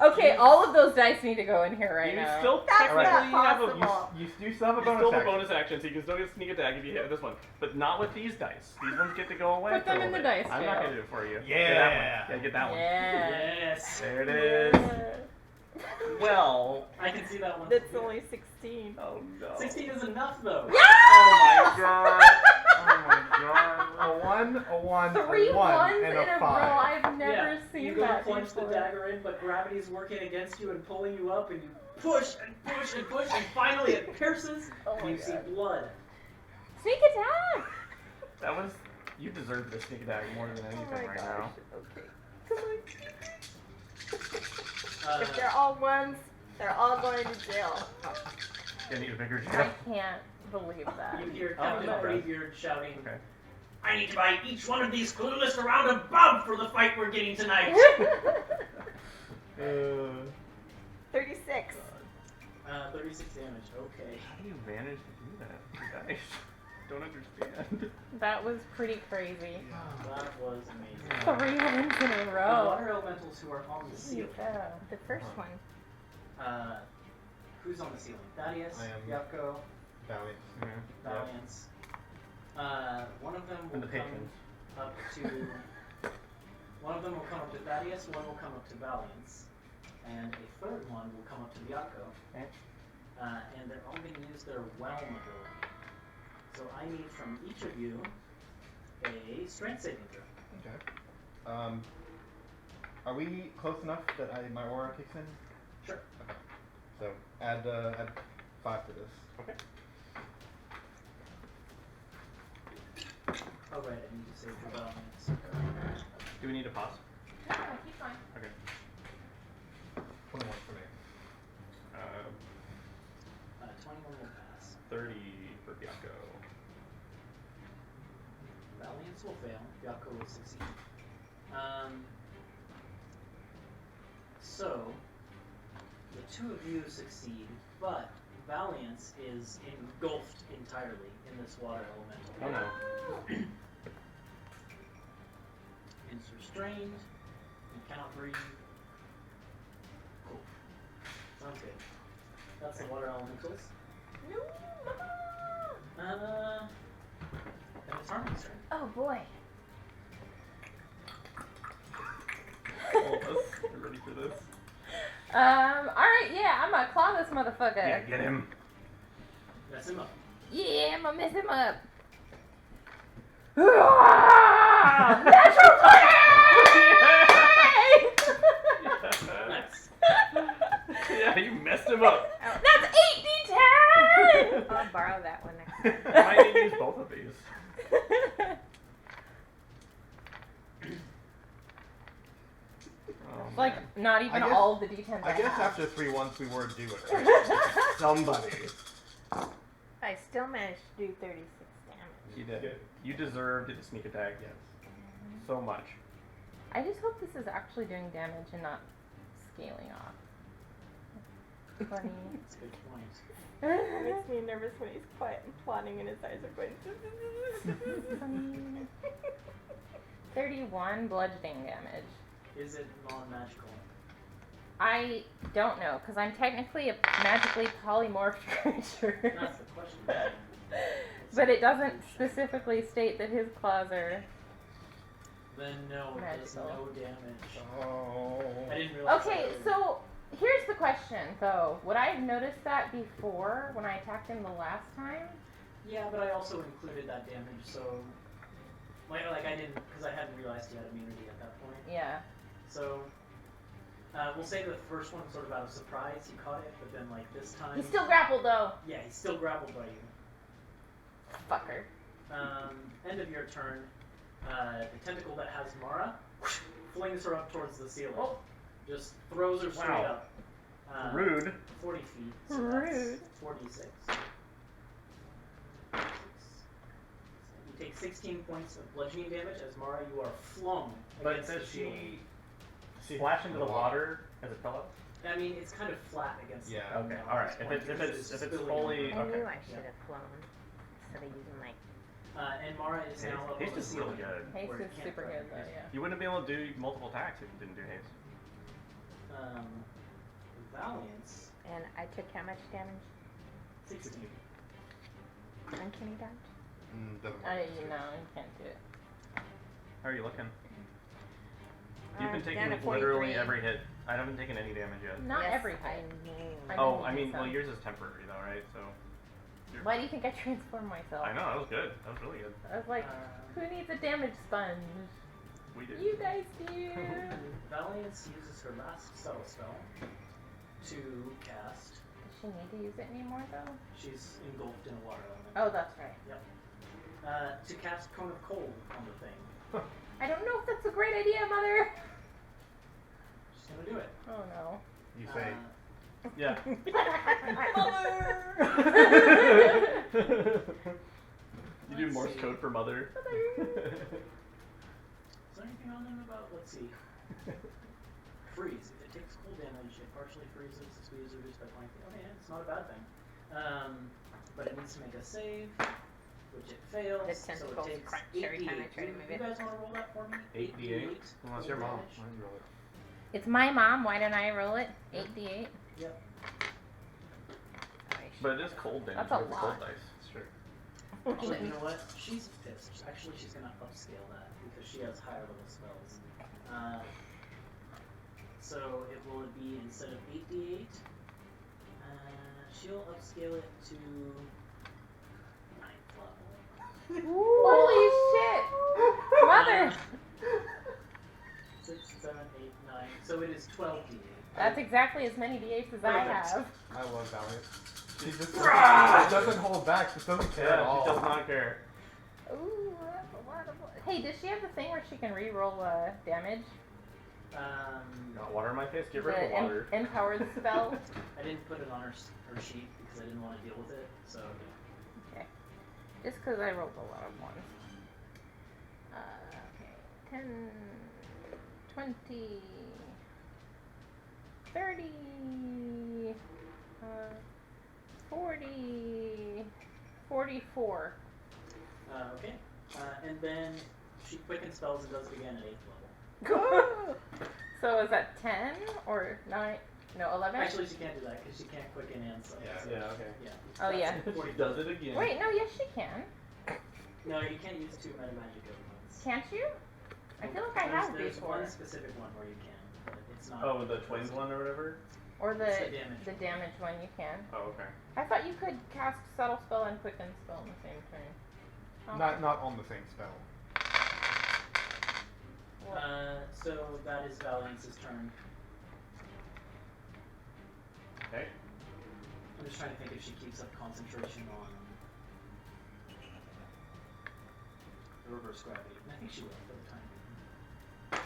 Okay, all of those dice need to go in here right You now. still That's technically not have a. possible. You still have a You bonus still have a action. bonus action, so you can still get sneak attack if you hit with this one, but not with these dice. These ones get to go away. Put for a them in little the bit. dice I'm not jail. gonna do it for you. Yeah. Get that one. Yeah, get that one. Yeah. Yes. There it is. Well. I can see that one. That's only 16. Oh no. 16 is enough, though. Oh my god. Oh my god. A 1, a 1, Three a 1, ones and in a a 5. row. I've never Yeah, seen you go to that plunge the before. dagger in, but gravity's working against you and pulling you up, and you push and push and push, and finally it pierces, Oh and my you see God. blood. Sneak attack! That was. You deserve this sneak attack more than anything Oh my right gosh. now. Okay. Come on. Uh, If they're all ones, they're all going to jail. Gonna need a bigger I jail. can't believe that. you hear Oh, Captain no. Greybeard shouting, Okay. I need to buy each one of these Clueless a round of bub for the fight we're getting tonight. 36. 36 damage, okay. How do you manage to do that? You guys don't understand. That was pretty crazy. That was amazing. 3 wins in a The row. water elementals who are on the ceiling. Yeah. The first one. Who's on the ceiling? Thaddeus, I am. Yapko, Valiant. Valiance. One of them will And the come patrons. up to. One of them will come up to Thaddeus, one will come up to Valiance, and a third one will come up to Yapko. Okay. And they're all going to use their Whelm ability. So I need from each of you a strength saving throw. Okay. Are we close enough that my aura kicks in? Sure. Okay. So add 5 to this. Okay. Oh right, I need to save for Valiance. Do we need to pause? No, keep going. Okay. 21 for me. 21 will pass. 30 for Bianco. Valiance will fail. Yapko will succeed. So, the two of you succeed, but Valiance is engulfed entirely in this water elemental. Oh no. It's restrained. You cannot breathe. Cool. Sounds good. That's the water elementals. No, Mama. And it's Harmony's turn. Oh boy. All of us are ready for this. Alright, yeah, I'm gonna claw this motherfucker. Yeah, get him. Mess him up. Yeah, I'm gonna mess him up. Natural 20! Nice. Yeah, you messed him up. That's 8d10! I'll borrow that one next time. I might need to use both of these. Oh, It's like not even I guess- all of the d10s I guess have. after 3 ones we were due it. Right? Somebody. I still managed to do 36 damage. You did. Good. You deserved a sneak attack. Yes. So much. I just hope this is actually doing damage and not scaling off. Funny. That's a good point. It makes me nervous when he's quiet and plotting and his eyes are going. Funny. 31 bludgeoning damage. Is it non-magical? I don't know, because I'm technically a magically polymorphed creature. That's the question. But it doesn't specifically state that his claws are Then no, it does Magical. no damage. Oh. I didn't realize. Okay, that so here's the question, though. Would I have noticed that before when I attacked him the last time? Yeah, but I also included that damage, so like I didn't because I hadn't realized he had immunity at that point. Yeah. So we'll say the first one sort of out of surprise he caught it, but then like this time. He's still grappled, though. Yeah, he's still grappled by you. Fucker. End of your turn. The tentacle that has Mara flings her up towards the ceiling. Oh. Just throws her straight Wow. up. Rude. 40 feet. So Rude. That's 46. You take 16 points of bludgeoning damage as Mara, you are flung But against does the shield. she splash into the water as a pillow? I mean, it's kind of flat against Yeah. the Okay. wall All at right. this If point it's because spilling fully over. I okay. knew I should have flown instead of using my. And Mara is now up on Haste the is really ceiling. good. Haste where it is can't super threaten good, though, you. yeah. You wouldn't be able to do multiple attacks if you didn't do haste. Valiance, And I took how much damage? 16. Uncanny dodge? Doesn't I, work. you know, you can't do it. How are you looking? You've been down taking to literally 43. every hit. I haven't taken any damage yet. Not Yes, every I hit. mean. I Oh, mean, I mean, some. well, yours is temporary though, right? So. Why do you think I transformed myself? I know that was good. That was really good. I was like, who needs a damage sponge? We did. You guys do. Valiance uses her last subtle spell to cast. Does she need to use it anymore, though? She's engulfed in a water element. Oh, that's right. To cast Cone of Cold on the thing. I don't know if that's a great idea, Mother. She's gonna do it. Oh, no. You say, Yeah. You do Let's Morse see. code for mother. Is there anything on them about, let's see, freeze. If it takes cold damage, it partially freezes, speed is reduced by 20. Oh yeah, it's not a bad thing. But it needs to make a save, which it fails. The So it tentacles takes crunch 8d8. every time I try to move You it. guys want to roll that for me? 8d8? well, it's your mom. Why don't you roll it? It's my mom. Why don't I roll it? 8d8. Yep. But it is cold damage. That's a with the cold lot. dice. It's true. Actually, you know what? She's pissed. Actually, she's gonna upscale that because she has higher level spells. So it will be instead of 8d8, she'll upscale it to 9th level. Holy shit! Mother! 6, 7, 8, 9. So it is 12d8. That's exactly as many d8s as I Perfect. have. I love Valiant. She just doesn't hold back. She doesn't care at Yeah, all. she does not care. Ooh, that's a lot of. Hey, does she have the thing where she can re-roll damage? Got water in my face? Get rid of the The water. empowered spell? I didn't put it on her sheet because I didn't want to deal with it. So Okay. Just because I rolled a lot of ones. Okay. 10, 20, 30, 40, 44. okay. And then she quickens spells and does it again at 8th level. So is that 10 or 9? No, 11? Actually, she can't do that because she can't quicken and so. Yeah. Yeah, okay. Yeah. Oh, That's yeah. 40. She does it again. Wait, no, yes, she can. No, you can't use 2 meta magic elements. Can't you? I feel like I have There's before. one specific one where you can, but it's not. Oh, the twins one or whatever? Or the It's the damage. damage one you can. Oh, okay. I thought you could cast subtle spell and quicken spell in the same turn. Oh. Not on the same spell. So that is Valiance's turn. Okay. I'm just trying to think if she keeps up concentration on the reverse gravity. And I think she will for the time being.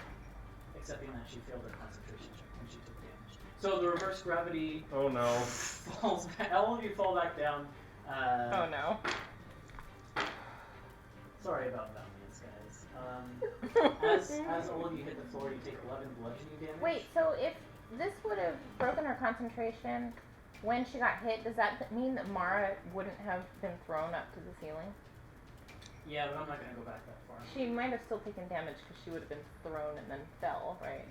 Excepting that she failed her concentration check when she took damage. So the reverse gravity Oh no. falls back. All of you fall back down. Oh no. Sorry about Valiance, guys. As all of you hit the floor, you take 11 bludgeoning damage. Wait, so if this would have broken her concentration when she got hit, does that mean that Mara wouldn't have been thrown up to the ceiling? Yeah, but I'm not going to go back that far. She might have still taken damage because she would have been thrown and then fell, right?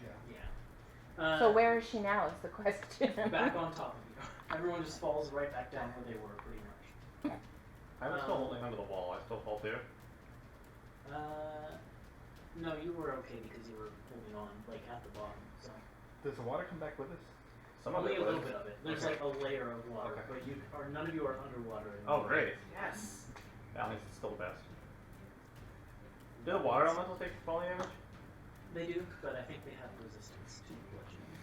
Yeah. So where is she now is the question. Back on top of you. Everyone just falls right back down where they were, pretty much. I was still holding onto the wall. I still fall too. No, you were okay because you were holding on, like, at the bottom, so. Does the water come back with us? Some of Only it a little was. bit of it. There's Okay. like a layer of water, Okay. but none of you are underwater anymore. Oh, great. Yes! Balance is still the best. Do the water elementals take falling damage? They do, but I think they have resistance to bludgeoning.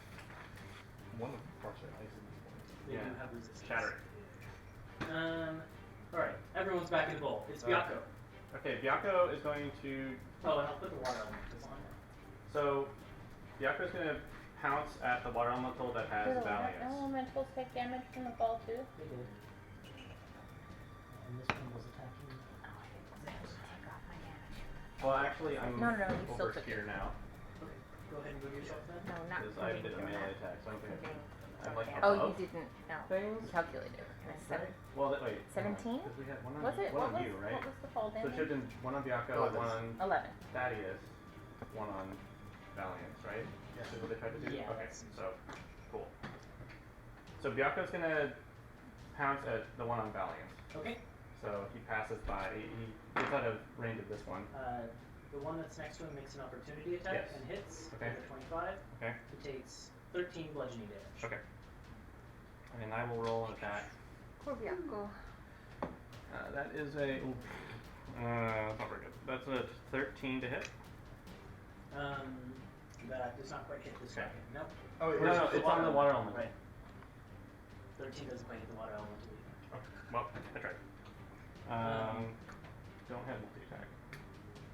One of the parts are ice at this point. They do Yeah. have resistance. Shatter it. Alright, everyone's back in the bowl. It's Byakko. Okay, Byakko is going to. Oh, and I'll put the water elementals on there. So, Byakko is going to pounce at the water elemental that has Do the water Valiance. elementals take damage from the ball too? They did. And this one was attacking. Take off my damage. Well, actually, I'm No, you still over took here it. now. Okay, go ahead and move yourself then. No, not Because I did a moving. melee attack, so I don't think Moving. I'm like Oh, above you didn't. No. things. Calculate it. And Right? seven. Well, wait. 17? Because we had one on, Was it? one What on was, you, right? what was the fall So it damage? should have been one on Byakko, Oh, one that's- on 11. Thaddeus, one on Valiance, right? Yeah. Is what they tried to do? Yeah, Okay, that's- so, cool. So Byakko's gonna pounce at the one on Valiance. Okay, So he passes by, he gets out of range of this one. the one that's next to him makes an opportunity attack Yes. and hits Okay. with a 25. Okay. He takes 13 bludgeoning damage. Okay. And I will roll an attack. Poor Byakko. That is a, ooh, that's not very good. That's a 13 to hit. That does not quite hit this Okay. Kraken. Nope. Oh, wait, No, where's no, the it's on the water element. Right. 13 doesn't quite hit the water elemental either. Okay, well, I tried. Don't have multi-attack.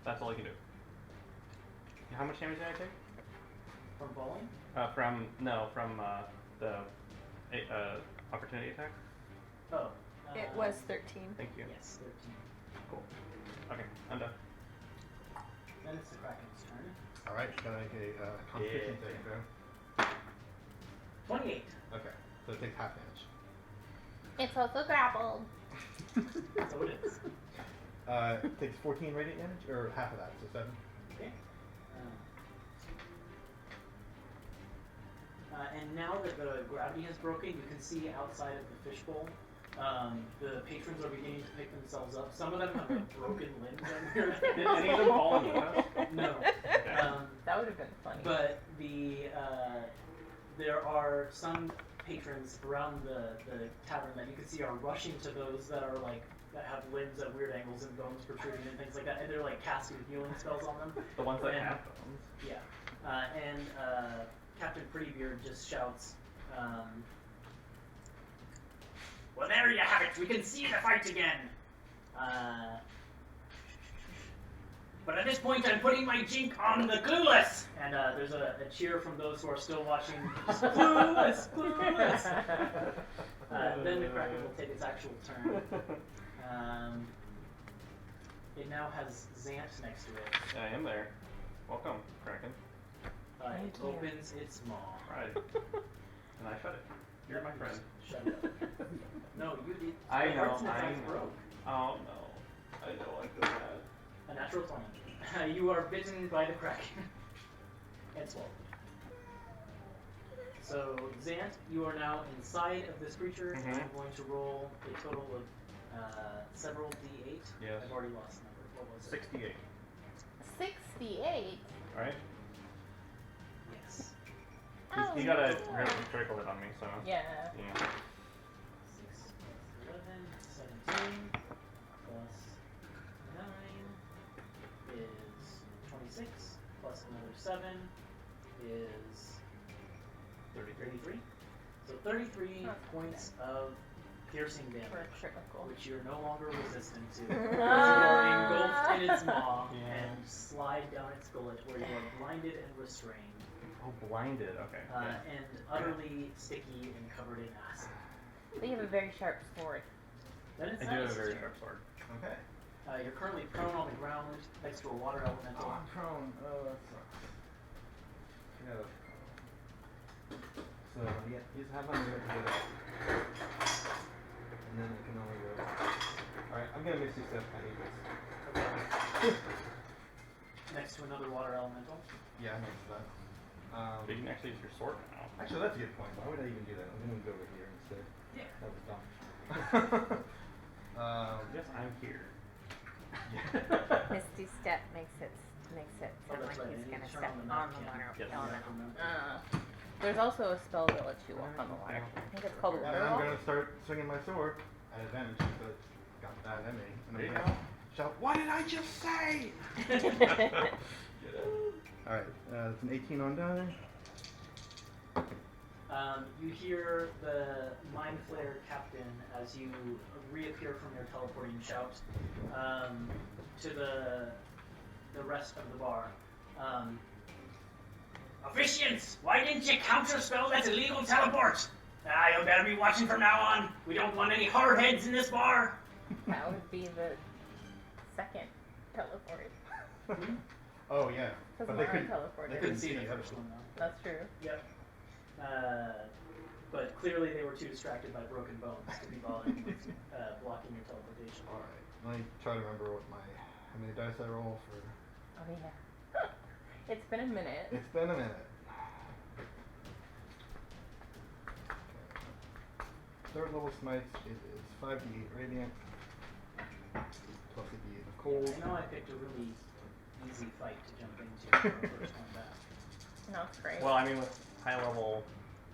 That's all I can do. How much damage did I take? From falling? From the opportunity attack. Oh. It was 13. Thank you. Yes, 13. Cool. Okay, I'm done. Then it's the Kraken's turn. Alright, gotta make a constitution saving throw. 28. Okay, so it takes half damage. It's also grappled. So it is. It takes 14 radiant damage, or half of that, so 7. Okay. And now that the gravity has broken, you can see outside of the fishbowl. The patrons are beginning to pick themselves up. Some of them have like broken limbs on here. Did any of them fall in with us? No. Okay. That would have been funny. But there are some patrons around the tavern that you can see are rushing to those that are like that have limbs at weird angles and bones protruding and things like that, and they're like casting healing spells on them. The ones that And- have bones. Yeah. And Captain Prettybeard just shouts, well, there you have it. We can see the fight again. But at this point, I'm putting my jink on the Clueless. And there's a cheer from those who are still watching. Clueless, Clueless. Then the Kraken will take its actual turn. It now has Zant next to it. Yeah, I am there. Welcome, Kraken. It Thank you. opens its maw. Right. And I shut it. You're my friend. Shut it up. No, you did. I the know, hearts in its I eyes know. broke. Oh no. I know I feel bad. A natural 20. You are bitten by the Kraken. And swallowed. So, Zant, you are now inside of this creature. Mhm. I'm going to roll a total of several d8. Yes. I've already lost the number. What was it? 68. 68? Alright? Yes. Oh, He got a no. critical hit on me, so. Yeah. Yeah. 6 plus 11, 17, plus 9 is 26, plus another 7 is 33. So 33 Not points of piercing For a damage, critical. which you're no longer resistant to. As you are engulfed in its maw Yeah. and slide down its gullet where you are blinded and restrained, Oh, blinded. Okay. and utterly sticky and covered in acid. But you have a very sharp sword. Then it's I do have a Thaddeus' very turn. sharp sword. Okay. You're currently prone on the ground next to a water elemental. Oh, I'm prone. Oh, that sucks. Yeah. So, yeah, you just have one here to do that. And then I can only go. Alright, I'm gonna miss you stuff. I need this. Next to another water elemental. Yeah, I'm next to that. But you can actually use your sword now. Actually, that's a good point. Why would I even do that? I'm gonna go over here instead. Yeah. That was dumb. Yes, I'm here. Yeah. Misty Step makes its makes it Oh, sound that's like right. he's I need gonna to turn step on the on map the cam. water Yes. element. There's also a spell that lets you walk on the water. I think it's called And water I'm walk. gonna start swinging my sword at advantage because it's got that in me. And There I'm you gonna go. shout, "What did I just say?" Alright, it's an 18 on die. You hear the Mind Flayer captain as you reappear from your teleporting shout to the rest of the bar. Officiants, why didn't you counterspell that illegal teleport? You better be watching from now on. We don't want any hardheads in this bar. That would be the second teleport. Oh yeah, Because but they Mara couldn't. teleported. They Couldn't couldn't see see the me. first one though. That's true. Yep. But clearly they were too distracted by broken bones to be bothering with blocking your teleportation. All right, let me try to remember how many dice I roll for. Oh yeah. It's been a minute. It's been a minute. Third level smites, it is 5d8 radiant, plus a d8 of cold. I know I picked a really easy fight to jump into for our first one back. No, it's great. Well, I mean, with high level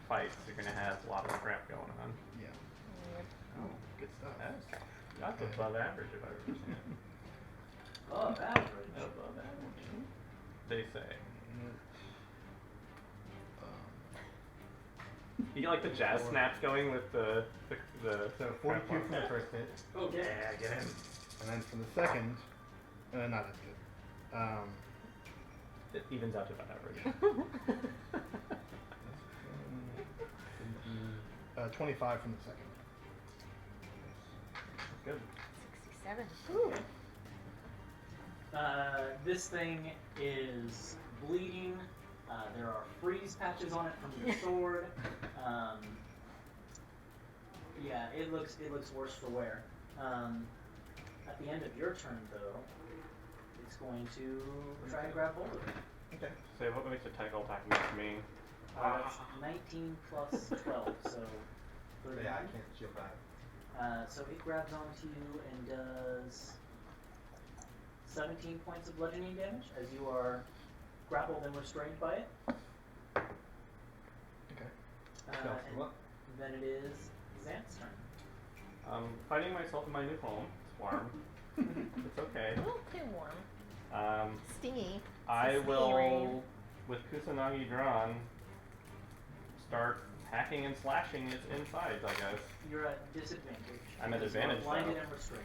fights, you're gonna have a lot of scrap going on. Yeah. Yep. Oh, good stuff. That's above average if I've ever seen it. Oh, average. Above average. They say. You get like the jazz snaps going with the So 42 from the first hit, Okay. Yeah, get him. and then from the second, not as good. It evens out to about average. 25 from the second. Good. 67. This thing is bleeding. There are freeze patches on it from your sword. Yeah, it looks worse for wear. At the end of your turn, though, it's going to try and grab hold of it. Okay. Say, what makes a tackle attack against me? That's 19 plus 12, so 39. Yeah, I can't shield that. So it grabs onto you and does 17 points of bludgeoning damage as you are grappled and restrained by it. Okay. And then it is Xant's turn. Finding myself in my new home. It's warm. It's okay. A little too warm. Stingy. I It's a will, rain. with Kusanagi drawn, start hacking and slashing its insides, I guess. You're at disadvantage. I'm at because you are advantage, blinded though. and restrained.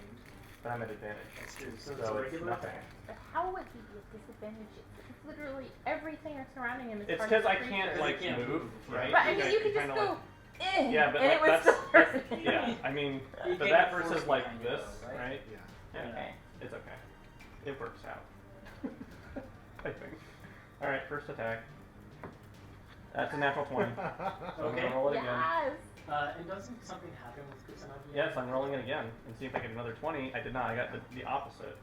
But I'm at advantage. That's true. So, So it's a it's regular nothing. attack. But how would he be at disadvantage? It's literally everything surrounding him is It's target because I creature. can't, like, can't move, move. right? But I mean, you could kinda just go, eh, Yeah, but and like, it would that's, still hurt. yeah, I mean, You but can't that force versus it like behind you, this, though, right? right? Yeah. Yeah, Okay. it's okay. It works out. I think. Alright, first attack. That's a natural 20. So I'm Okay. gonna roll it again. Yes. And doesn't something happen with Kusanagi? Yes, I'm rolling it again and see if I get another 20. I did not. I got the opposite.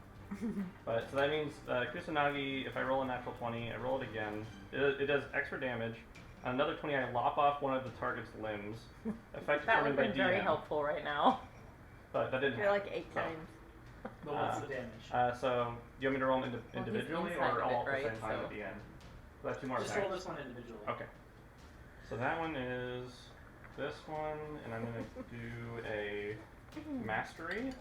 But so that means Kusanagi, if I roll a natural 20, I roll it again. It does extra damage. Another 20, I lop off one of the target's limbs. Effect That would determined by have been very DM. helpful right now. But that didn't You're happen. like 8 So, times. But what's the damage? So, do you want me to roll them he's individually inside or of all it, at the right? same time So- at the end? So that's 2 more Just attacks. roll this one individually. Okay. So that one is this one, and I'm gonna do a mastery.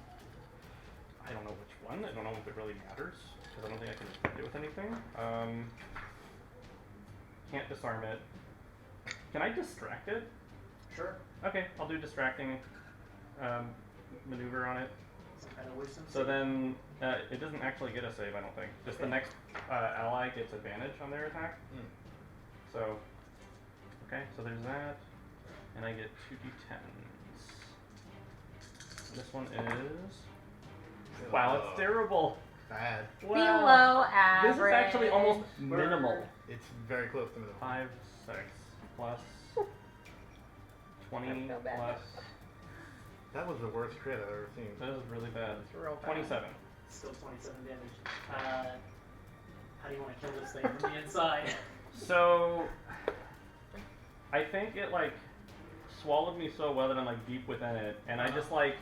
I don't know which one. I don't know if it really matters because I don't think I can affect it with anything. Can't disarm it. Can I distract it? Sure. Okay, I'll do distracting maneuver on it. Some kind of wisdom. So save. then it doesn't actually get a save, I don't think. Just the Okay. next ally gets advantage on their attack. Mm. So, okay, so there's that. And I get 2d10s. This one is... Wow, it's terrible! Bad. Wow. Below average. This is actually almost minimal. It's very close to middle. 5, 6, plus 20, I feel bad. plus... That was the worst crit I've ever seen. This is really bad. It's real bad. 27. Still 27 damage. How do you want to kill this thing from the inside? So, I think it like swallowed me so well that I'm like deep within it, and I just like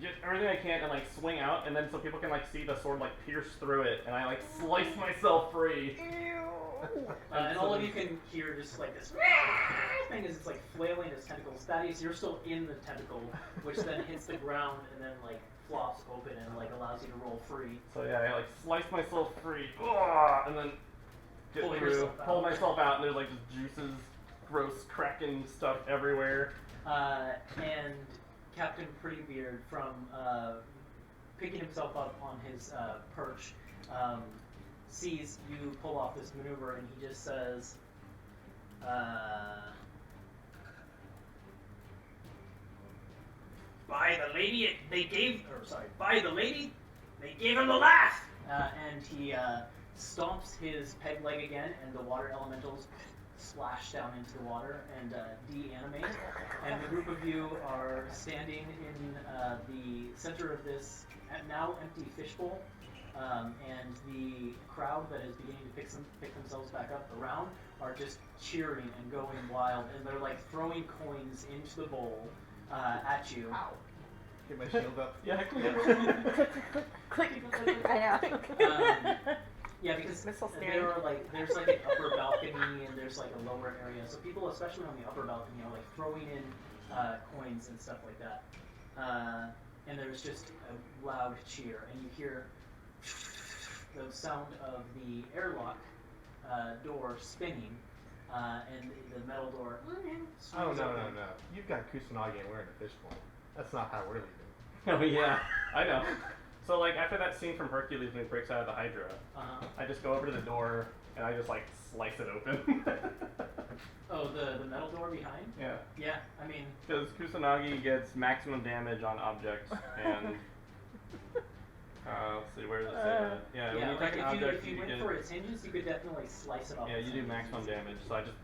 get everything I can and like swing out, and then so people can like see the sword like pierce through it, and I like slice myself free. And all of you can hear just like this thing as it's like flailing its tentacles. Thaddeus, you're still in the tentacle, which then hits the ground and then like flops open and like allows you to roll free. So yeah, I like slice myself free, and then get Pull through, yourself out. pull myself out, and there's like just juices, gross Kraken stuff everywhere. And Captain Prettybeard, from picking himself up on his perch, sees you pull off this maneuver, and he just says, by the lady, they gave him the laugh! And he stomps his peg leg again, and the water elementals splash down into the water and de-animate. And the group of you are standing in the center of this now empty fishbowl, and the crowd that is beginning to pick themselves back up around are just cheering and going wild, and they're like throwing coins into the bowl at you. Ow. Get my shield up. Yeah, Click. I know. Yeah, because Missile there are like there's like an upper balcony and there's like a lower area, so people, especially on the upper balcony, are like throwing in coins and stuff like that. And there's just a loud cheer, and you hear the sound of the airlock door spinning, and the metal door. Oh no. You've got Kusanagi and we're in a fishbowl. That's not how we're leaving. Oh yeah, I know. So like after that scene from Hercules when he breaks out of the Hydra, I just go over to the door and I just like slice it open. Oh, the metal door behind? Yeah. Yeah, I mean, Because Kusanagi gets maximum damage on objects, and let's see, where does it say that? Yeah, when yeah, you like take an object, if you you went get, for its hinges, you could definitely slice it off. yeah, its you do hinges. maximum damage. So I just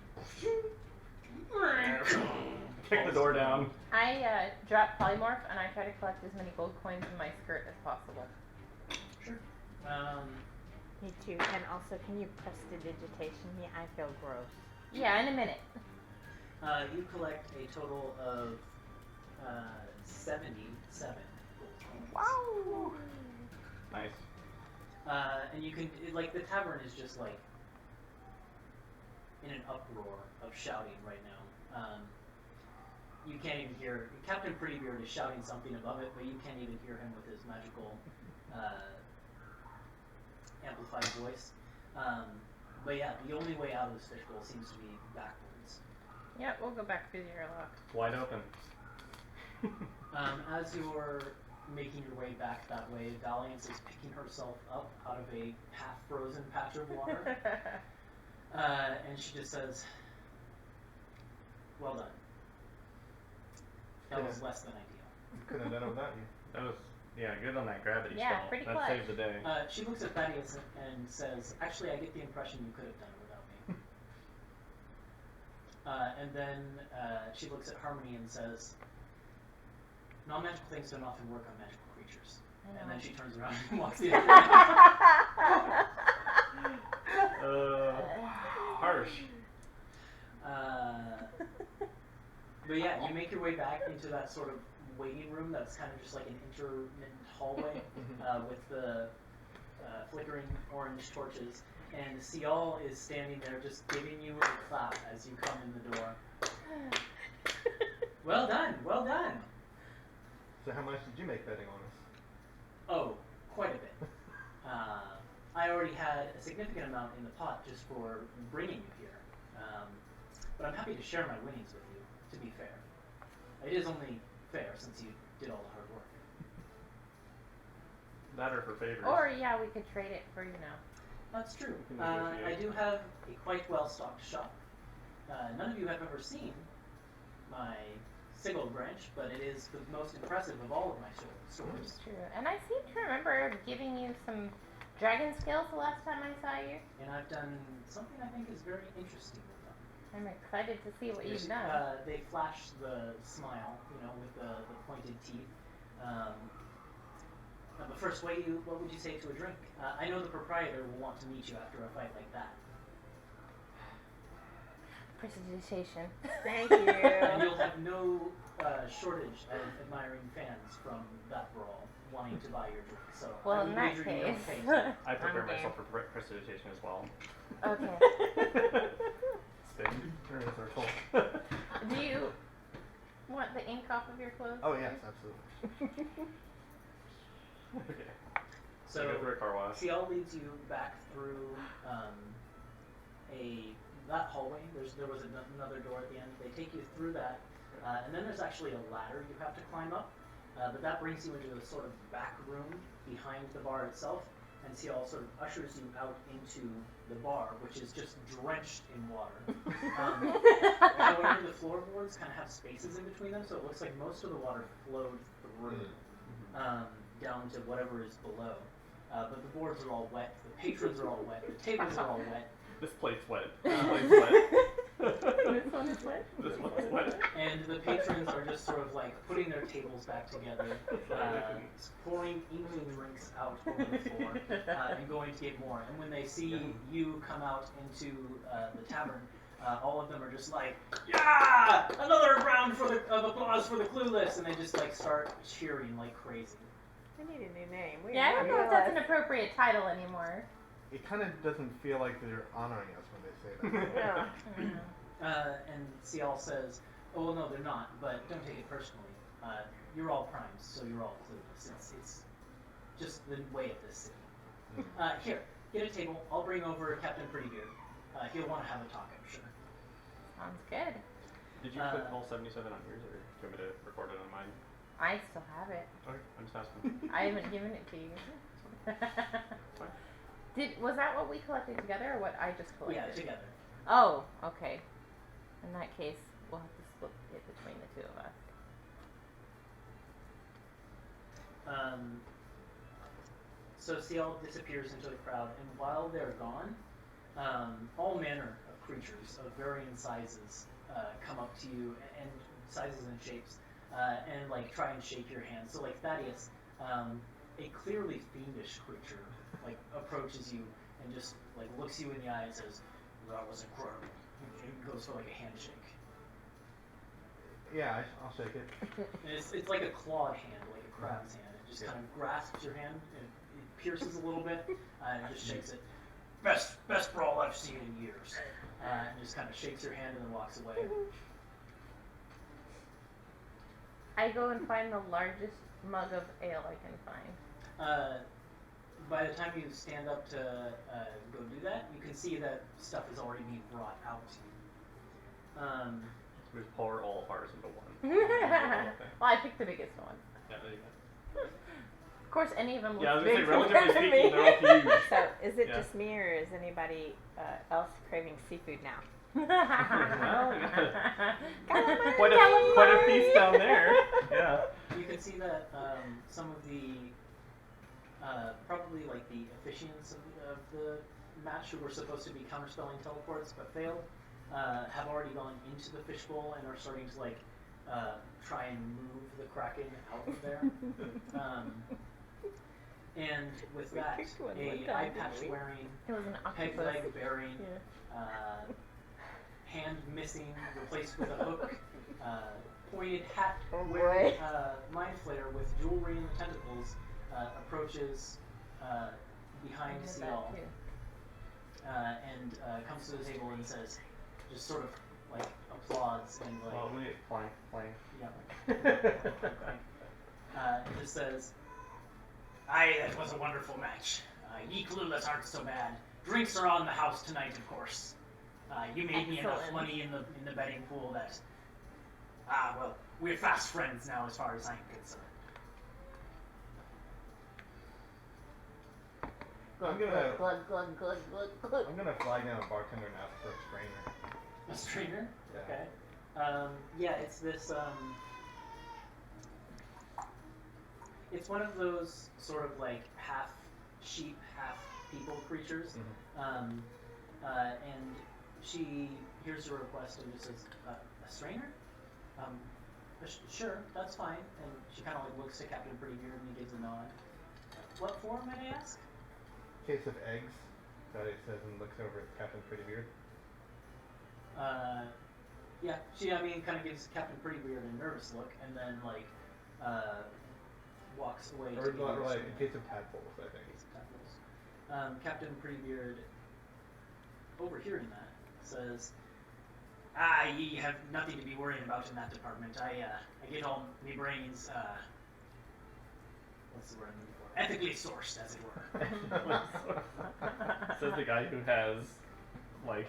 kick the door down. I drop polymorph and I try to collect as many gold coins in my skirt as possible. Sure. Me too. And also, can you prestidigitation me? I feel gross. Yeah, in a minute. You collect a total of 77 gold coins. Wow. Nice. And you can, like, the tavern is just like in an uproar of shouting right now. You can't even hear, Captain Prettybeard is shouting something above it, but you can't even hear him with his magical amplified voice. But yeah, the only way out of this fishbowl seems to be backwards. Yeah, we'll go back through the airlock. Wide open. As you're making your way back that way, Valiance is picking herself up out of a half-frozen patch of water, and she just says, "Well done. That was less than ideal." Couldn't have done it without you. That was, yeah, good on that gravity Yeah, spell. pretty That clutch. saved the day. She looks at Thaddeus and says, "Actually, I get the impression you could have done it without me." And then she looks at Harmony and says, "Non-magical things don't often work on magical creatures." I know. And then she turns around and walks the other way. Harsh. But yeah, you make your way back into that sort of waiting room that's kind of just like an intermittent hallway with the flickering orange torches. And Sigil is standing there just giving you a clap as you come in the door. Well done, well done. So how much did you make betting on us? Oh, quite a bit. I already had a significant amount in the pot just for bringing you here. But I'm happy to share my winnings with you, to be fair. It is only fair since you did all the hard work. That or for favors. Or, yeah, we could trade it for, you know. That's true. We can negotiate. I do have a quite well-stocked shop. None of you have ever seen my Sigil branch, but it is the most impressive of all of my stores. It's true. And I seem to remember giving you some dragon skills the last time I saw you. And I've done something I think is very interesting with them. I'm excited to see what you've There's, done. they flash the smile, you know, with the pointed teeth. But first, what would you say to a drink? I know the proprietor will want to meet you after a fight like that. Prestidigitation. Thank you. And you'll have no shortage of admiring fans from that brawl wanting to buy your drink. So Well, I in would that wager you don't case, pay for it. I prepare I'm myself for precipitation as well. okay. Spin or circle. Do you want the ink off of your clothes? Oh yes, absolutely. Okay. So go through a car wash. Ciel leads you back through that hallway. There was another door at the end. They take you through that, and then there's actually a ladder you have to climb up. But that brings you into a sort of back room behind the bar itself, and Ciel sort of ushers you out into the bar, which is just drenched in water. However, the floorboards kind of have spaces in between them, so it looks like most of the water flowed through down to whatever is below. But the boards are all wet, the patrons are all wet, the tables are all wet. This plate's wet. This plate's wet. This one is wet. This one's wet. And the patrons are just sort of like putting their tables back together, pouring evening drinks out over the floor, and going to get more. And when they see you come out into the tavern, all of them are just like, yeah! Another round of applause for the Clueless! And they just like start cheering like crazy. I need a new name. Yeah, I don't know if that's an appropriate title anymore. It kind of doesn't feel like they're honoring us when they say that. Yeah. And Ciel says, oh, well, no, they're not, but don't take it personally. You're all primes, so you're all clueless. It's just the way of this city. Here, get a table. I'll bring over Captain Prettybeard. He'll want to have a talk, I'm sure. Sounds good. Did you put all 77 on yours, or do you want me to record it on mine? I still have it. Okay, I'm just asking. I haven't given it to you. Fine. Was that what we collected together, or what I just collected? Yeah, together. Oh, okay. In that case, we'll have to split it between the two of us. So Ciel disappears into the crowd, and while they're gone, all manner of creatures of varying sizes come up to you, and sizes and shapes, and like try and shake your hand. So like Thaddeus, a clearly fiendish creature, like approaches you and just like looks you in the eye and says, "That was incredible." And goes for like a handshake. Yeah, I'll shake it. And it's like a clawed hand, like a crab's hand. It just kind of grasps your hand, and it pierces a little bit, and just shakes it. Best brawl I've seen in years. And just kind of shakes your hand and then walks away. I go and find the largest mug of ale I can find. By the time you stand up to go do that, you can see that stuff is already being brought out to you. We just pour all of ours into one. Well, I picked the biggest one. Yeah, there you go. Of course, any of them look Yeah, I was big gonna say, relatively compared to speaking, me. they're all huge. So, is it Yeah. just me, or is anybody else craving seafood now? Well, yeah. Calamari, Quite a calamari. feast down there. Yeah. You can see that some of the probably like the officiants of the match who were supposed to be counterspelling teleports but failed have already gone into the fishbowl and are starting to like try and move the Kraken out of there. And with that, picked one a one time, eye didn't patch we? wearing, It was an peg octopus. leg bearing, hand missing, replaced with a hook, pointed hat Oh, wearing boy. mind flayer with jewelry in the tentacles approaches behind I did Ciel that too. and comes to the table and says, just sort of like applauds and like, Well, let me flank. yeah, it just says, "Aye, that was a wonderful match. Ye Clueless aren't so bad. Drinks are on the house tonight, of course. You made me enough Excellent. money in the betting pool that, well, we're fast friends now as far as I'm concerned." I'm gonna Glug, glug, glug, glug, glug. I'm gonna flag down a bartender and ask for a strainer. A strainer? Yeah. Okay. Yeah, it's this, it's one of those sort of like half sheep, half people creatures. Mhm. And she hears your request and just says, a strainer? Sure, that's fine. And she kind of like looks to Captain Prettybeard and he gives a nod. What for, might I ask? Case of eggs, that it says and looks over at Captain Prettybeard. Yeah, she, I mean, kind of gives Captain Prettybeard a nervous look, and then, like, walks away. Or like in case of tadpoles, I think. Captain Prettybeard, overhearing that, says, ye have nothing to be worrying about in that department. I get all me brains, what's the word I'm looking for? Ethically sourced, as it were. Says the guy who has, like,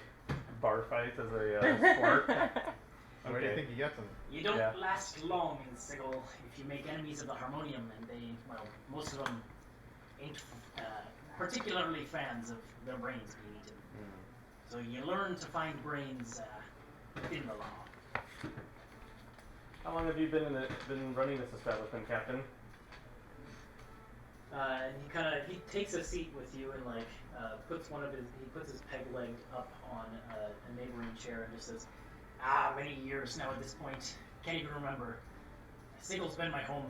bar fights as a sport. Where do you think he gets them? You don't last long in Sigil if you make enemies of the harmonium, and they, well, most of them ain't particularly fans of their brains being eaten. So you learn to find brains within the law. How long have you been running this establishment, Captain? And he takes a seat with you and like puts his peg leg up on a neighboring chair and just says, many years now at this point, can't even remember. Sigil's been my home,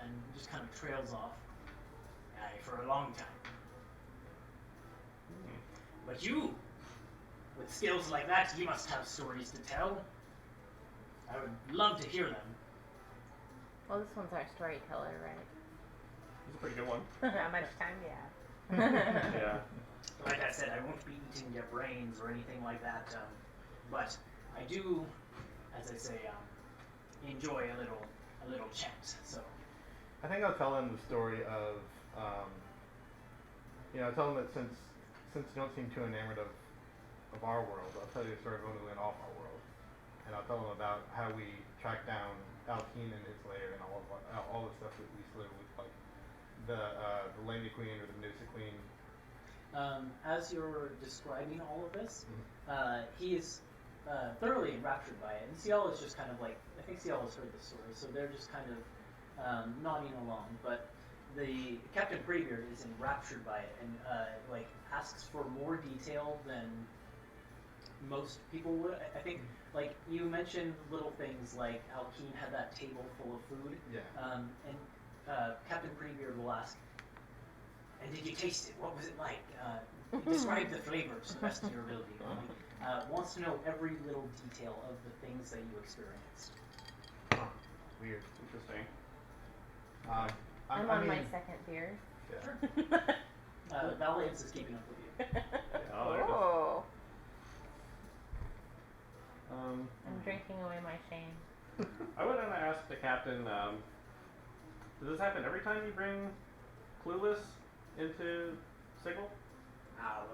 and just kind of trails off. For a long time. But you, with skills like that, you must have stories to tell. I would love to hear them. Well, this one's our storyteller, right? It's a pretty good one. How much time do you have? Yeah. Like I said, I won't be eating your brains or anything like that, but I do, as I say, enjoy a little chant. So I think I'll tell him the story of, tell him that since you don't seem too enamored of our world, I'll tell you the story of when we went off our world, and I'll tell him about how we tracked down Alkeen and his lair and all the stuff that we slew with, like the Lamia Queen or the Medusa Queen. As you're describing all of this, he is thoroughly enraptured by it, and Cial is just kind of like, I think Cial has heard this story, so they're just kind of nodding along, but the Captain Prettybeard is enraptured by it and like asks for more detail than most people would. I think, like you mentioned, little things like Alkeen had that table full of food. Yeah. And Captain Prettybeard will ask, "And did you taste it? What was it like? Describe the flavor to the best of your ability." Wants to know every little detail of the things that you experienced. Weird. Interesting. I'm on my second beer. Yeah. Valiance is keeping up with you. Oh. I'm drinking away my shame. I would want to ask the captain, does this happen every time you bring Clueless into Sigil? Well,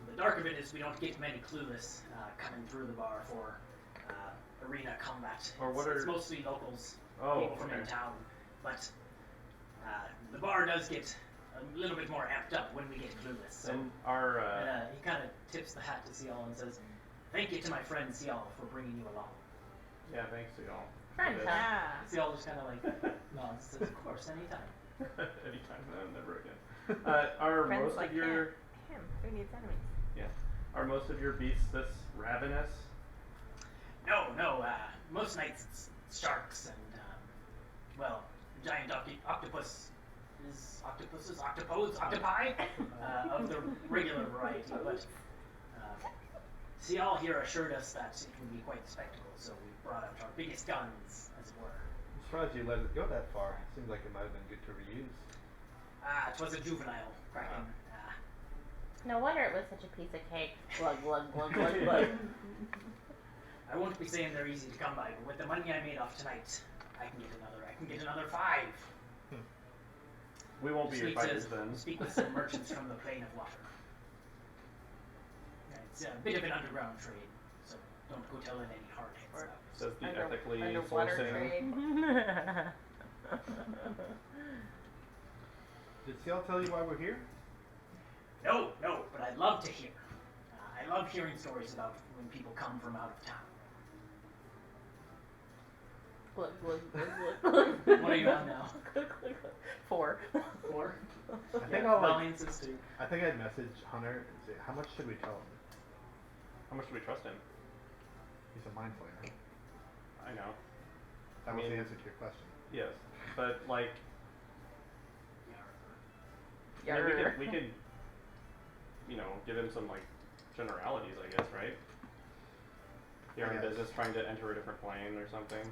the dark of it is we don't get many Clueless coming through the bar for arena combat. Or what It's are- mostly locals, Oh, people from in town, but the bar does get a little bit more amped up when we get Clueless. So, And our, he kind of tips the hat to Cial and says, "Thank you to my friend Cial for bringing you along." yeah, thanks to y'all. Friends, huh? Yeah. Cial just kind of like nods and says, "Of course, anytime." Anytime, never again. Are Friends most like of your him. Who needs enemies? are most of your beasts this ravenous? No, most nights it's sharks and, giant octopi of the regular variety, but Cial here assured us that it would be quite the spectacle, so we brought out our biggest guns, as it were. I'm surprised you let it go that far. It seems like it might have been good to reuse. It was a juvenile Kraken. No wonder it was such a piece of cake. Glug, glug, glug, glug, glug. I won't be saying they're easy to come by, but with the money I made off tonight, I can get another 5. We won't be Just your need fighters to then. speak with some merchants from the plane of water. Yeah, it's a bit of an underground trade, so don't go telling any hardheads about it. Says the ethically Underwater sourcing. trade. Did Ciel tell you why we're here? No, but I'd love to hear. I love hearing stories about when people come from out of town. Glug, glug, glug, glug, glug. What are you on now? Glug, glug, glug. 4. 4? I think I'll Valiance is 2. I think I'd message Hunter and say, how much should we tell him? How much do we trust him? He's a mind flayer. I know. That was the mean- answer to your question. Yes, but like, I mean, Yarr. we could, give him some like generalities, I guess, right? You're in Yes. business trying to enter a different plane or something.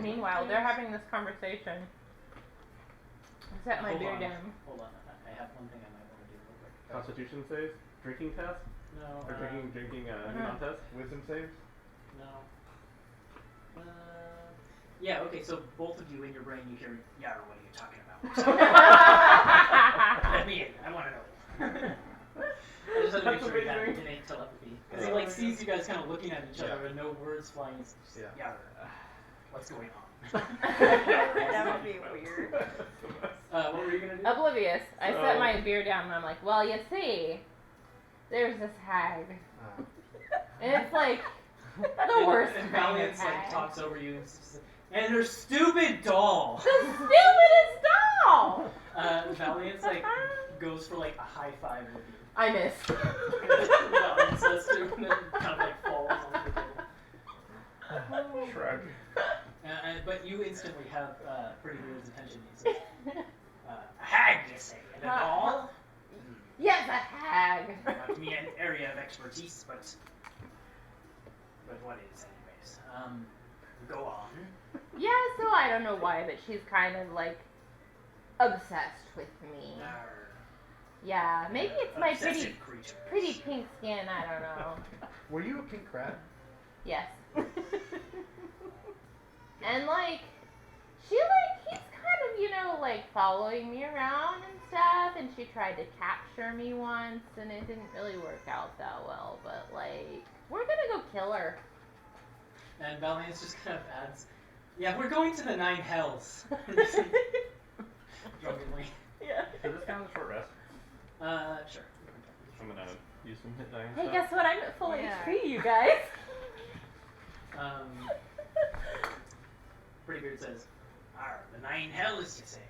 Meanwhile, they're having this conversation. I set my Hold beer on. down. Hold on. I have one thing I might want to do real quick. Constitution saves? Drinking test? No. Or drinking non-test? Wisdom saves? No. Yeah, okay, so both of you in your brain, you hear, Yara, what are you talking about? Let me in, I want to know. I just had to make sure you had innate telepathy. Because he like sees you guys kind of looking at each other and no words flying. It's just, Yara, what's going on? That would be weird. What were you going to do? Oblivious. I set my beer down and I'm like, well, you see, there's this hag. And it's like the worst And kind of Valiance like hag. talks over you and her stupid doll. The stupidest doll! Valiance like goes for like a high five with you. I miss. Valiance says to and then kind of like falls onto the table. Shrug. But you instantly have Pretty Weird's attention. He says, a hag, you say, and a doll? Yes, a hag. Not me an area of expertise, but what is, anyways? Go on. Yeah, so I don't know why, but she's kind of like obsessed with me. Yeah, maybe it's my Obsessive creatures. pretty pink skin, I don't know. Were you a pink crab? Yes. And like, he's kind of, like following me around and stuff, and she tried to capture me once, and it didn't really work out that well, but like, we're gonna go kill her. And Valiance just kind of adds, yeah, we're going to the 9 hells. Drunkenly. Yeah. Does this count as a short rest? Sure. I'm gonna use some hit die. Hey, guess what? I'm at full Yeah. HP, you guys. Pretty Beard says, the 9 hells, you say.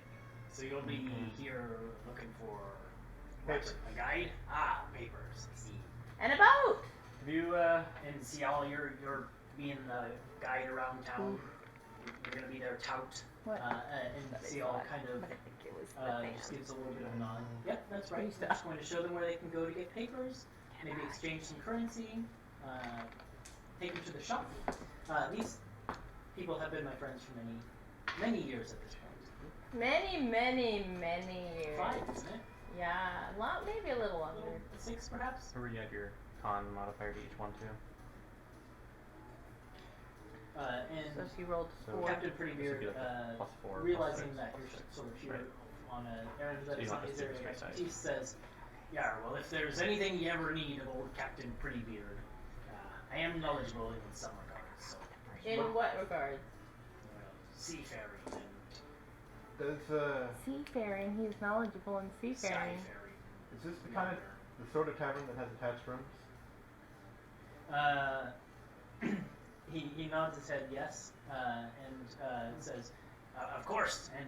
So you'll be here looking for what? Papers. A guide? Papers. I see. And a boat. Have you, And see all you're being the guide around town. You're gonna be their tout. What? And see all kind of But I think it was the just fan. gives a little bit of a nod. Yep, that's right. I'm just going to show them where they can go to get papers, maybe exchange some currency, take them to the shop. These people have been my friends for many years at this point. Many, many, many years. 5, isn't it? Yeah, maybe a little longer. 6, perhaps? or you add your con modifier to each one too? So And she rolled So 4. Captain Prettybeard, This would be like a +4, realizing +6. that you're sort of here Right. on an errand So that you is don't not have his to area of straight dice. expertise, says, yeah, well, if there's anything you ever need of old Captain Prettybeard, I am knowledgeable in some regards, so In what regards? seafaring and Does Seafaring. He's knowledgeable in seafaring. skyfaring. is this the kind of the sort of tavern that has attached rooms? He nods his head yes, and says, of course, and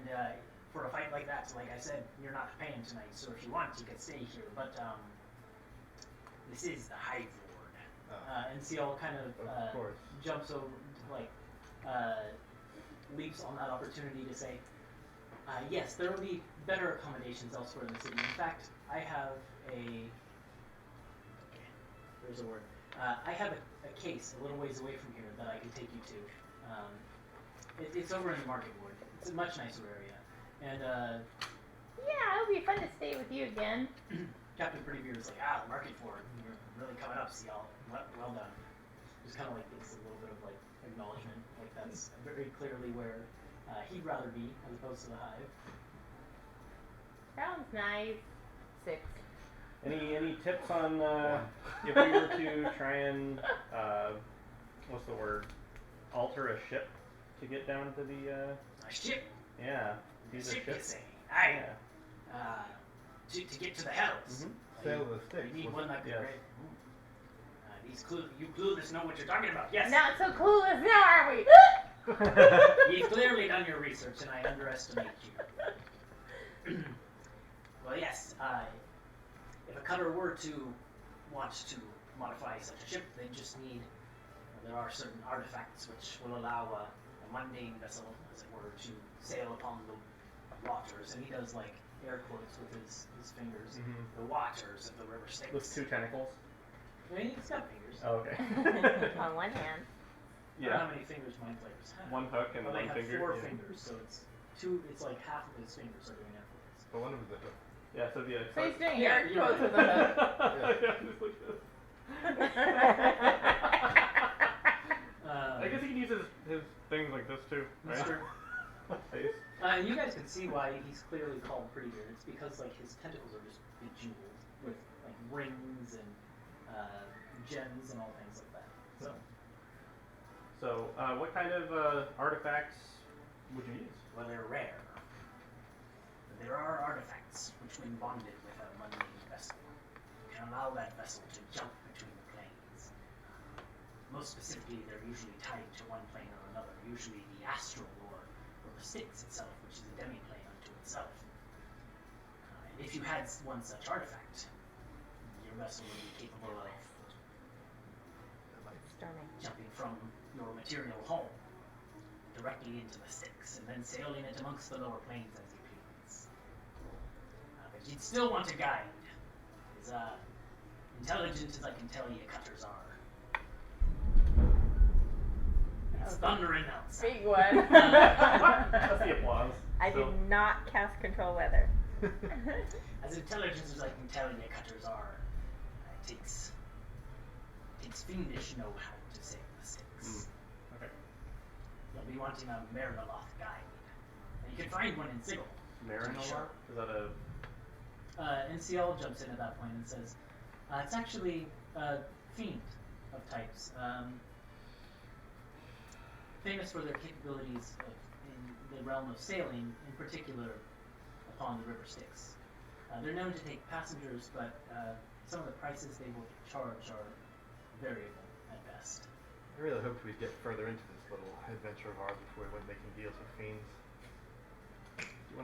for a fight like that, like I said, you're not paying tonight, so if you want, you can stay here, but this is the Hive Lord. And Seal kind Of course. jumps over, like, leaps on that opportunity to say, yes, there will be better accommodations elsewhere in the city. In fact, I have there's a word. I have a case a little ways away from here that I could take you to. It's over in the Market Ward. It's a much nicer area. And Yeah, it would be fun to stay with you again. Captain Prettybeard's like, the Market Ward, you're really coming up, Seal. Well done. Just kind of like gives a little bit of like acknowledgement. Like that's very clearly where he'd rather be as opposed to the Hive. Sounds nice. 6. Any tips on if we were to try and what's the word? Alter a ship to get down to the A ship. yeah. Use a Ship, you ship. say. Aye. Yeah. To get to the hells. Mhm. Sail the sticks. You need one like the Yes. great. You clueless know what you're talking about. Yes. Not so clueless now, are we? You've clearly done your research, and I underestimate you. Well, yes. If a cutter were to want to modify such a ship, they just need. There are certain artifacts which will allow a mundane vessel, as it were, to sail upon the waters, and he does like air quotes with his fingers. Mhm. The waters of the river Styx. With 2 tentacles. I mean, it's got fingers. Oh, okay. On one hand. I don't know how many fingers mind flayers have. One hook and Well, they one have finger. 4 Yeah. fingers, so it's 2. It's like half of his fingers are doing efforts. But one of them's a hook. Yeah, so yeah. So he's doing Yeah, air you're quotes right. with a hook. Yeah, just like this. I guess he can use his things like this too, right? That's true. Face. And you guys can see why he's clearly called Pretty Beard. It's because like his tentacles are just bejeweled with like rings and gems and all things like that. So, what kind of artifacts would you use? Well, they're rare. There are artifacts which, when bonded with a mundane vessel, can allow that vessel to jump between the planes. Most specifically, they're usually tied to one plane or another, usually the astral or the Styx itself, which is a demi-plane unto itself. And if you had one such artifact, your vessel would be capable of Storming. jumping from your material home directly into the Styx, and then sailing it amongst the lower planes as you please. But you'd still want a guide. As intelligent as I can tell you cutters are. It's thundering outside. Big one. That's the applause. I So- did not cast control weather. As intelligent as I can tell you cutters are, it takes fiendish know-how to sail the Styx. Okay. You'll be wanting a Marinoloth guide. And you can find one in Sigil. Marinoloth? Is that a... NCL jumps in at that point and says, it's actually a fiend of types. Famous for their capabilities in the realm of sailing, in particular upon the river Styx. They're known to take passengers, but some of the prices they will charge are variable at best. I really hoped we'd get further into this little adventure of ours before we went making deals with fiends.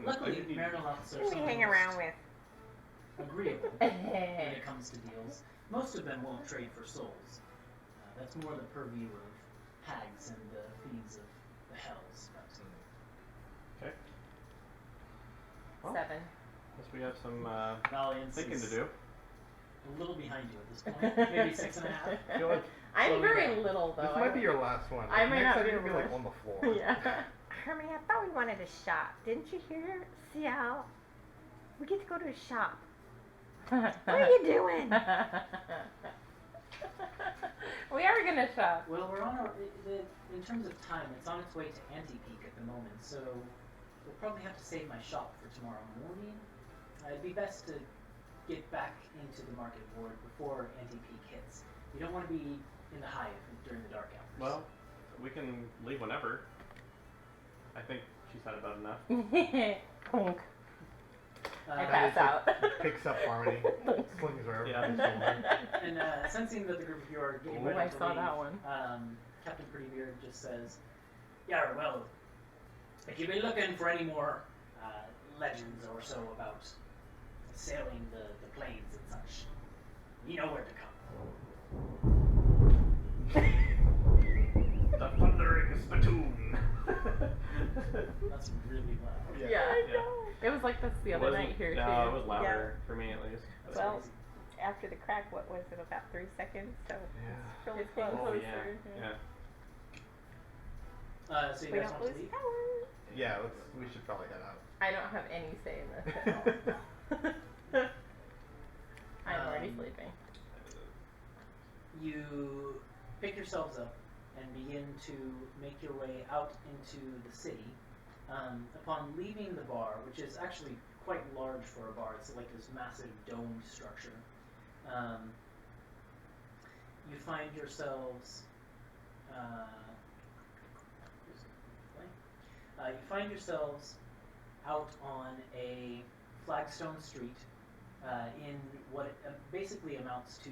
Luckily, Marinoloths are Who some we of the hang most around with? agreeable when it comes to deals. Most of them won't trade for souls. That's more the purview of hags and the fiends of the hells. But Okay. Well, 7. guess we have some Valiance thinking is to do. a little behind you at this point. Maybe 6.5. I feel like I'm Slowly very down. little though. this might be your last one. I might Next not time be you're gonna be able like to- on the floor. Yeah. Hermie, I thought we wanted a shop. Didn't you hear, Ciel? We get to go to a shop. What are you doing? We are gonna shop. Well, we're on in terms of time, it's on its way to Anti-Peak at the moment, so we'll probably have to save my shop for tomorrow morning. It'd be best to get back into the market board before Anti-Peak hits. You don't want to be in the Hive during the dark hours. Well, we can leave whenever. I think she's had about enough. Honk. I Uh, pass out. Picks up Harmony, slings her over Yeah. his shoulder. and sensing that the group of you are getting Ooh, ready I to saw leave, that one. Captain Prettybeard just says, Yeah, well, if you've been looking for any more legends or so about sailing the plains and such, you know where to come. The thundering spittoon. that's really loud. Yeah. Yeah. Yeah. It was like this the other night here No, too. it was louder for me at least. That's Well, crazy. after the crack, what was it, about 3 seconds? So Yeah. really It's getting close. Oh closer. yeah. Yeah. So you We guys don't want to lose leave? power. Yeah, we should probably head out. I don't have any say in this at all. I'm already sleeping. You pick yourselves up and begin to make your way out into the city. Upon leaving the bar, which is actually quite large for a bar, it's like this massive domed structure, you find yourselves out on a flagstone street in what basically amounts to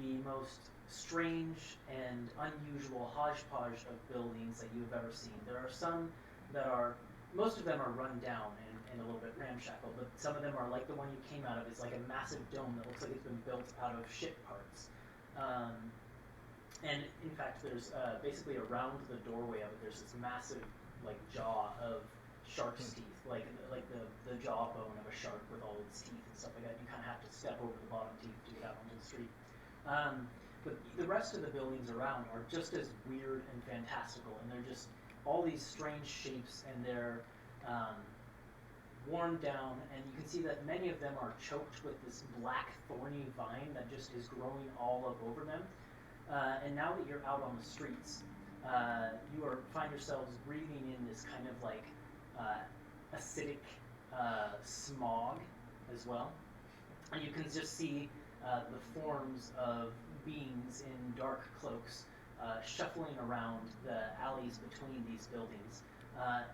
the most strange and unusual hodgepodge of buildings that you've ever seen. There are some that are, most of them are run down and a little bit ramshackle, but some of them are like the one you came out of. It's like a massive dome that looks like it's been built out of ship parts. And in fact, there's basically around the doorway of it, there's this massive like jaw of shark's teeth, like the jawbone of a shark with all its teeth and stuff like that. You kind of have to step over the bottom teeth to get out onto the street. But the rest of the buildings around are just as weird and fantastical, and they're just all these strange shapes, and they're worn down, and you can see that many of them are choked with this black thorny vine that just is growing all up over them. And now that you're out on the streets, you find yourselves breathing in this kind of like acidic smog as well. And you can just see the forms of beings in dark cloaks shuffling around the alleys between these buildings.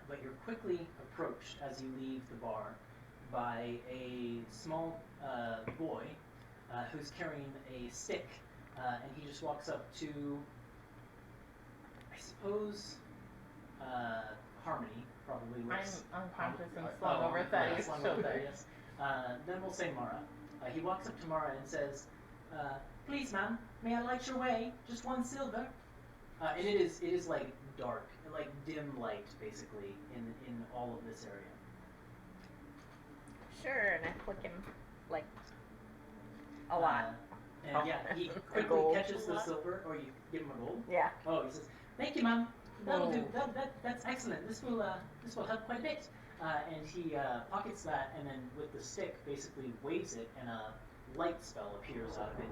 But you're quickly approached as you leave the bar by a small boy who's carrying a stick, and he just walks up to, I suppose, Harmony, probably looks... I'm unconscious and slung over Thaddeus' shoulder. Yes. Then we'll say Mara. He walks up to Mara and says, "Please, ma'am, may I light your way? Just 1 silver." And it is like dark, like dim light, basically, in all of this area. Sure, and I flick him like a lot. And yeah, he quickly catches the silver, or you give him a gold. Yeah. Oh, he says, "Thank you, ma'am. That'll do. That's excellent. This will help quite a bit." And he pockets that, and then with the stick, basically waves it, and a light spell appears out of it.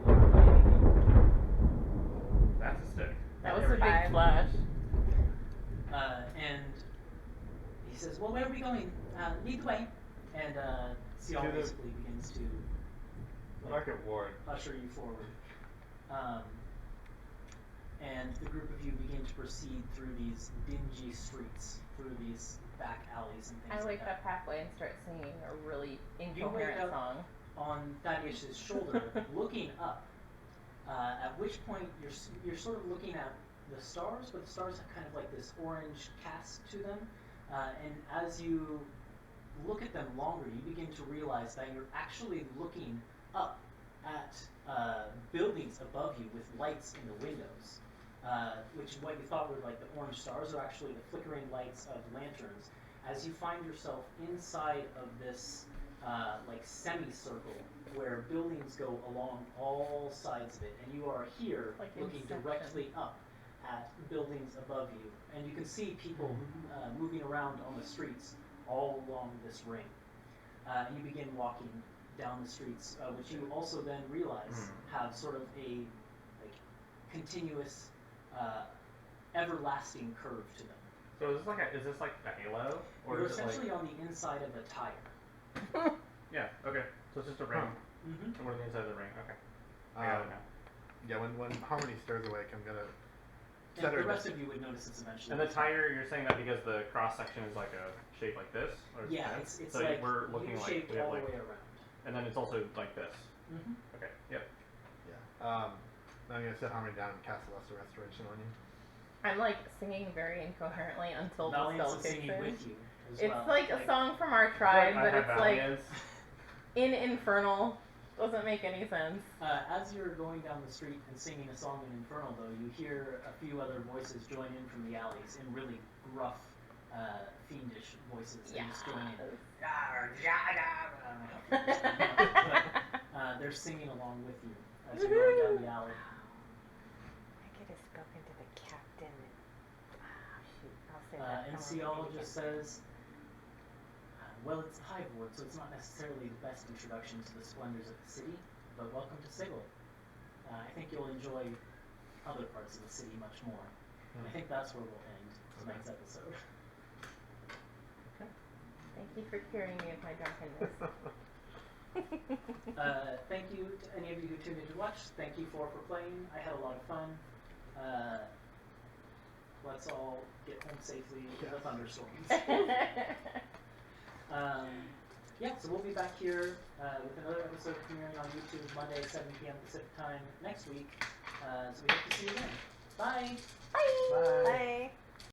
That's a stick. That was a big flash. And he says, "Well, where are we going? Lead the way." And Sigil To the- basically begins to Market ward. usher you forward. And the group of you begin to proceed through these dingy streets, through these back alleys and things I like wake that. up halfway and start singing a really You wake incoherent up song. on Thaddeus' shoulder, looking up. At which point you're sort of looking at the stars, but the stars have kind of like this orange cast to them. And as you look at them longer, you begin to realize that you're actually looking up at buildings above you with lights in the windows. Which what you thought were like the orange stars are actually the flickering lights of lanterns. As you find yourself inside of this like semicircle where buildings go along all sides of it, and you are here Like looking Inception. directly up at buildings above you, and you can see people moving around on the streets all along this ring. And you begin walking down the streets, which you also then realize have sort of a like continuous, everlasting curve to them. So is this like a halo? Or You're is it like... essentially on the inside of a tire. Yeah, okay. So it's just a ring. Mm-hmm. And we're on the inside of the ring, okay. I got it now. Yeah, when Harmony stirs awake, I'm gonna And set her the rest of you would notice it's eventually. And the tire, you're saying that because the cross section is like a shape like this? Or Yeah, that? it's so like we're looking like shaped we have all like, the way around. and then it's also like this. Mm-hmm. Okay, yep. Yeah. I'm gonna set Harmony down and cast Lesser Restoration on you. I'm like singing very incoherently until the Valiance spell is kicks singing in. with you as It's well. like a song from our tribe, I but have it's like Valiance. in Infernal. Doesn't make any sense. As you're going down the street and singing a song in Infernal, though, you hear a few other voices join in from the alleys in really gruff, fiendish voices. They just join in. I don't know how to but, they're singing along with you as you're going down the alley. I could have spoken to the captain. Shoot, I'll say that. And Cial just says, "Well, it's a Hive ward, so it's not necessarily the best introduction to the splendors of the city, but welcome to Sigil. I think you'll enjoy other parts of the city much more." And I think that's where we'll end tonight's episode. Thank you for curing me of my drunkenness. Thank you to any of you who tuned in to watch. Thank you for playing. I had a lot of fun. Let's all get home safely in the thunderstorms. Yeah, so we'll be back here with another episode premiering on YouTube Monday, 7 p.m. Pacific time next week. So we hope to see you again. Bye! Bye! Bye. Bye.